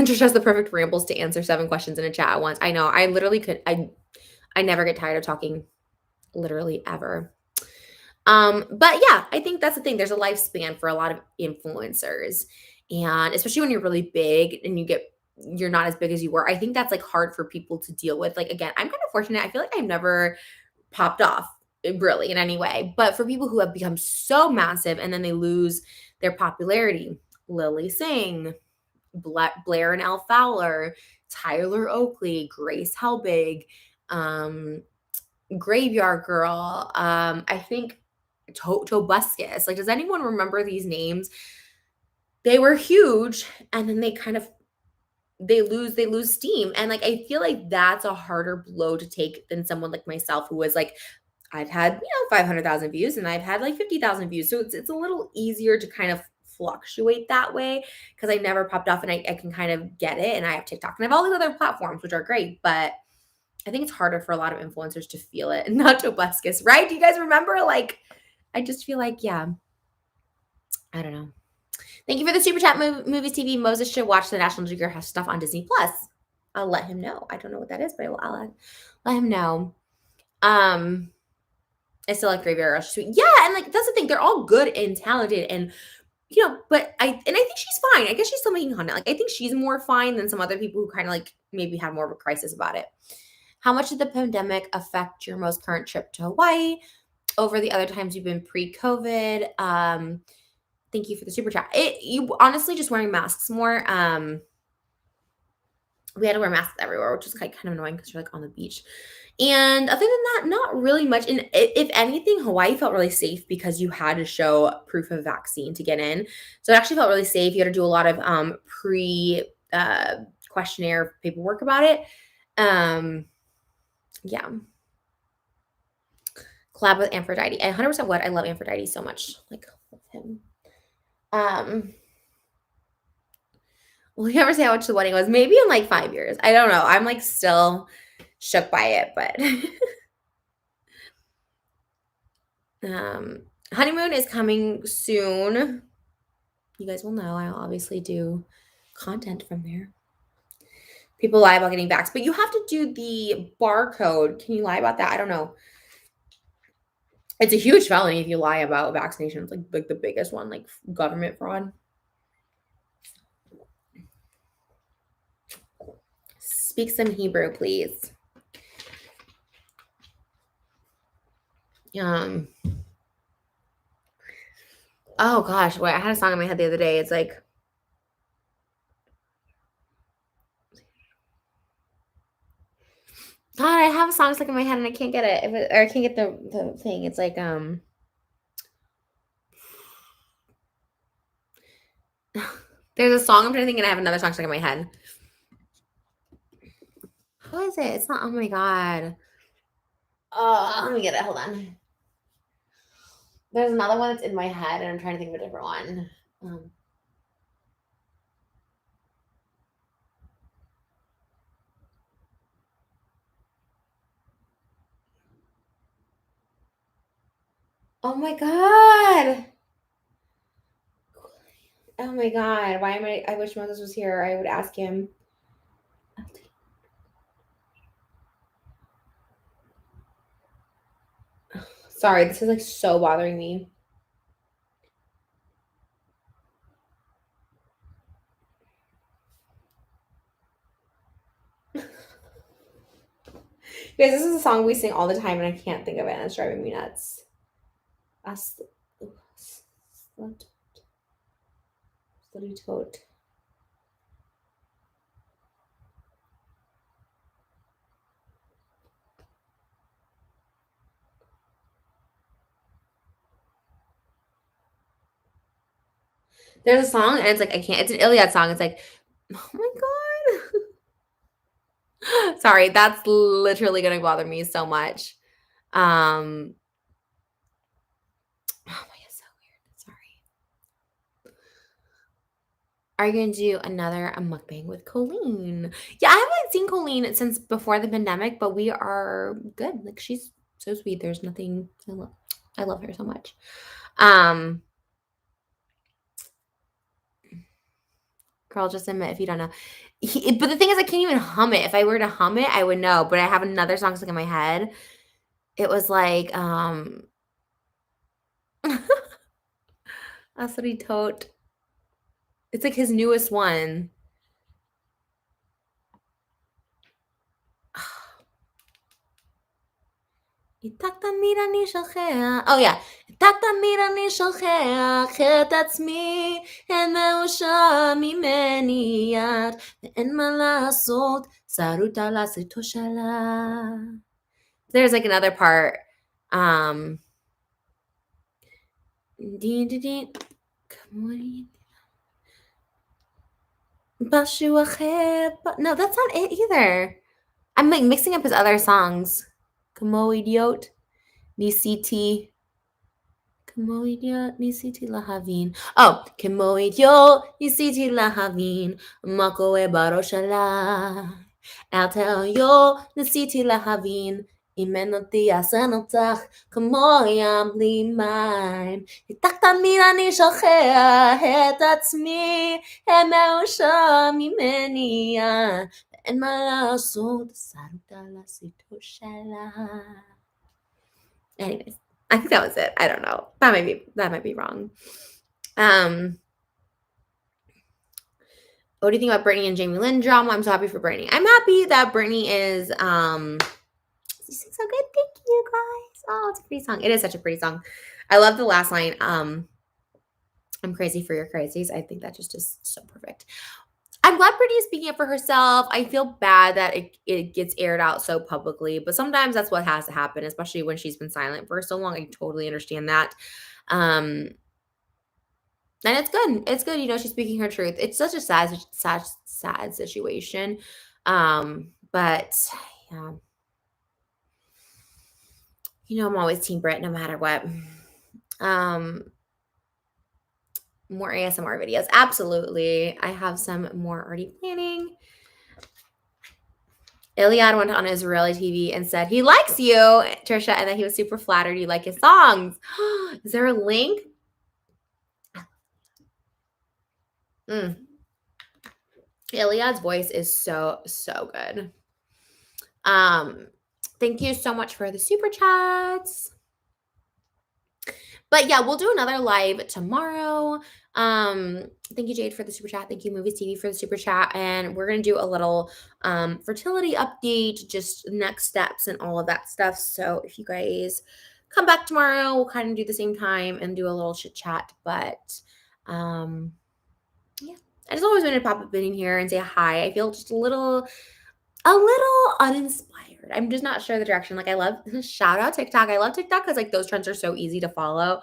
Just has the perfect rambles to answer 7 questions in a chat at once. I know. I literally could. I never get tired of talking, literally ever. But yeah, I think that's the thing. There's a lifespan for a lot of influencers, and especially when you're really big and you're not as big as you were. I think that's like hard for people to deal with. Like again, I'm kind of fortunate. I feel like I've never popped off really in any way. But for people who have become so massive and then they lose their popularity, Lily Singh, Blair and Elle Fowler, Tyler Oakley, Grace Helbig, Graveyard Girl, I think Tobuscus. Like, does anyone remember these names? They were huge, and then they lose steam. And like I feel like that's a harder blow to take than someone like myself who was like, I've had, 500,000 views and I've had like 50,000 views. So it's a little easier to kind of fluctuate that way because I never popped off and I can kind of get it. And I have TikTok and I have all these other platforms, which are great. But I think it's harder for a lot of influencers to feel it. Not Tobuscus, right? Do you guys remember? Like, I just feel like, yeah, I don't know. Thank you for the super chat, Movies TV. Moses should watch the National Geographic stuff on Disney Plus. I'll let him know. I don't know what that is, but I'll let him know. I still like Graveyard Girl. Yeah, and like that's the thing. They're all good and talented, and but I think she's fine. I guess she's still making content. Like I think she's more fine than some other people who kind of like maybe had more of a crisis about it. How much did the pandemic affect your most current trip to Hawaii over the other times you've been pre-COVID? Thank you for the super chat. You honestly just wearing masks more. We had to wear masks everywhere, which is kind of annoying because you're like on the beach. And other than that, not really much. And if anything, Hawaii felt really safe because you had to show proof of vaccine to get in. So it actually felt really safe. You had to do a lot of questionnaire paperwork about it. Yeah. Collab with Aphrodite. I 100% would. I love Aphrodite so much. Like, love him. Will you ever say how much the wedding was? Maybe in like 5 years. I don't know. I'm like still shook by it, but honeymoon is coming soon. You guys will know. I obviously do content from there. People lie about getting vaxxed, but you have to do the barcode. Can you lie about that? I don't know. It's a huge felony if you lie about vaccinations, like the biggest one, like government fraud. Speak some Hebrew, please. Oh gosh, wait, I had a song in my head the other day. It's like, God, I have a song stuck in my head and I can't get it. Or I can't get the thing. It's like, there's a song I'm trying to think and I have another song stuck in my head. How is it? It's not, oh my God. Let me get it. Hold on. There's another one that's in my head and I'm trying to think of a different one. Oh my God. Oh my God. Why am I wish Moses was here. I would ask him. Sorry, this is like so bothering me. Guys, this is a song we sing all the time and I can't think of it and it's driving me nuts. Tote. There's a song and it's like, I can't, it's an Iliad song. It's like, oh my God. Sorry, that's literally going to bother me so much. Oh my god, so weird. Sorry. Are you gonna do another mukbang with Colleen? Yeah, I haven't seen Colleen since before the pandemic, but we are good. Like she's so sweet. There's nothing. I love her so much. Um, Girl, just admit if you don't know. But the thing is, I can't even hum it. If I were to hum it, I would know. But I have another song stuck in my head. It was like, that's what he told. It's like his newest one. איתך תמיד אני שוכח. Oh yeah. איתך תמיד אני שוכח את עצמי, אין מאושר ממני יד, ואין מה לעשות, שרוטה לעשותו שלה. There's like another part. דין דין דין. כמוני. משהו אחר. No, that's not it either. I'm like mixing up his other songs. כמו אידיוט. ניסיתי. כמו אידיוט ניסיתי להבין. Oh, כמו אידיוט ניסיתי להבין מה קורה בראש שלה. אל תהיו ניסיתי להבין אם אין אותי אז אין אותך כמו ים בלי מים. איתך תמיד אני שוכח את עצמי, אין מאושר ממני ואין מה לעשות, שרוטה לעשותו שלה. Anyways, I think that was it. I don't know. That might be wrong. What do you think about Brittany and Jamie Lynn drama? I'm so happy for Brittany. I'm happy that Brittany is you sing so good. Thank you guys. Oh, it's a pretty song. It is such a pretty song. I love the last line. I'm crazy for your crazies. I think that just is so perfect. I'm glad Brittany is speaking up for herself. I feel bad that it gets aired out so publicly, but sometimes that's what has to happen, especially when she's been silent for so long. I totally understand that. And it's good. It's good. You know, she's speaking her truth. It's such a sad situation. But yeah. You know, I'm always Team Brit no matter what. More ASMR videos. Absolutely. I have some more already planning. Iliad went on Israeli TV and said he likes you, Trisha, and that he was super flattered you like his songs. Is there a link? Iliad's voice is so good. Thank you so much for the super chats. But yeah, we'll do another live tomorrow. Thank you, Jade, for the super chat. Thank you, Movies TV, for the super chat. And we're gonna do a little fertility update, just next steps and all of that stuff. So if you guys come back tomorrow, we'll kind of do the same time and do a little chit chat. But yeah, I just always wanted to pop up in here and say hi. I feel just a little uninspired. I'm just not sure the direction. Like I love shout out TikTok. I love TikTok because like those trends are so easy to follow.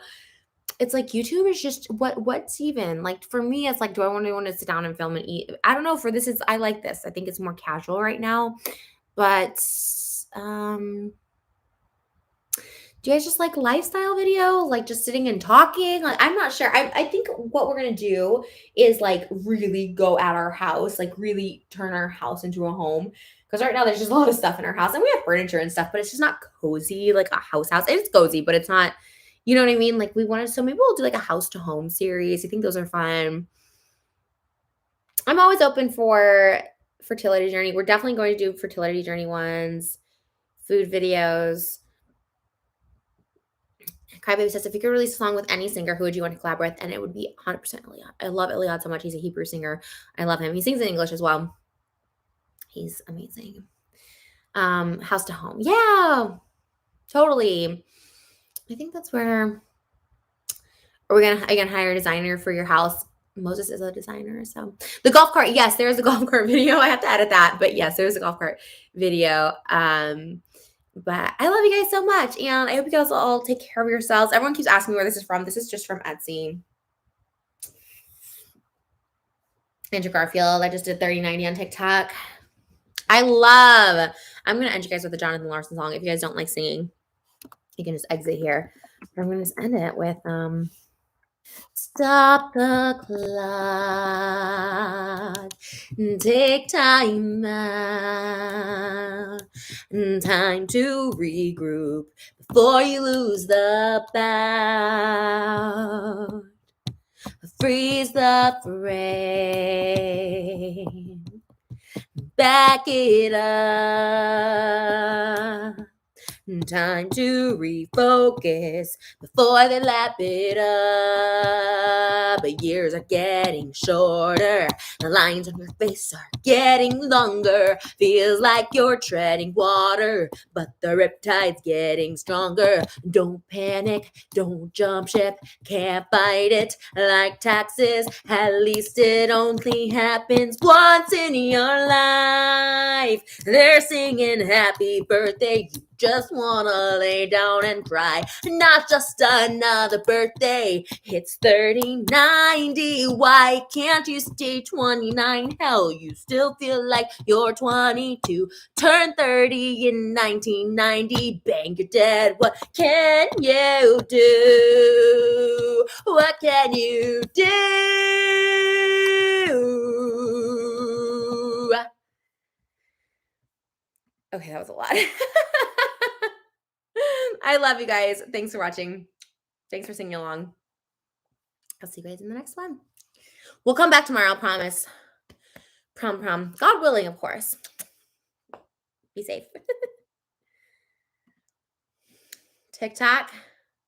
It's like YouTube is just what's even like for me. It's like, do I want to sit down and film and eat? I don't know. For this, I like this. I think it's more casual right now. But do you guys just like lifestyle videos, like just sitting and talking? Like I'm not sure. I think what we're gonna do is like really go at our house, like really turn our house into a home. Because right now there's just a lot of stuff in our house, and we have furniture and stuff, but it's just not cozy like a house. It's cozy, but it's not. You know what I mean? Like we wanted, so maybe we'll do like a house to home series. I think those are fun. I'm always open for fertility journey. We're definitely going to do fertility journey ones, food videos. Crybaby says, if you could release a song with any singer, who would you want to collaborate with? And it would be 100% Iliad. I love Iliad so much. He's a Hebrew singer. I love him. He sings in English as well. He's amazing. House to home. Yeah, totally. I think that's where are we gonna hire a designer for your house? Moses is a designer. So the golf cart. Yes, there's a golf cart video. I have to edit that. But yes, there's a golf cart video. But I love you guys so much. And I hope you guys all take care of yourselves. Everyone keeps asking me where this is from. This is just from Etsy. Andrew Garfield. I just did 3090 on TikTok. I'm going to end you guys with a Jonathan Larson song if you guys don't like singing. You can just exit here. But I'm going to just end it with stop the clock. Take time out. Time to regroup before you lose the bout. Freeze the frame. Back it up. Time to refocus before they lap it up. But years are getting shorter. The lines on your face are getting longer. Feels like you're treading water, but the riptide's getting stronger. Don't panic, don't jump ship, can't fight it like taxes. At least it only happens once in your life. They're singing happy birthday. You just wanna lay down and cry. Not just another birthday. It's 3090. Why can't you stay 29? Hell, you still feel like you're 22. Turn 30 in 1990. Bang, you're dead. What can you do? What can you do? Okay, that was a lot. I love you guys. Thanks for watching. Thanks for singing along. I'll see you guys in the next one. We'll come back tomorrow, promise. Prom. God willing, of course. Be safe. TikTok.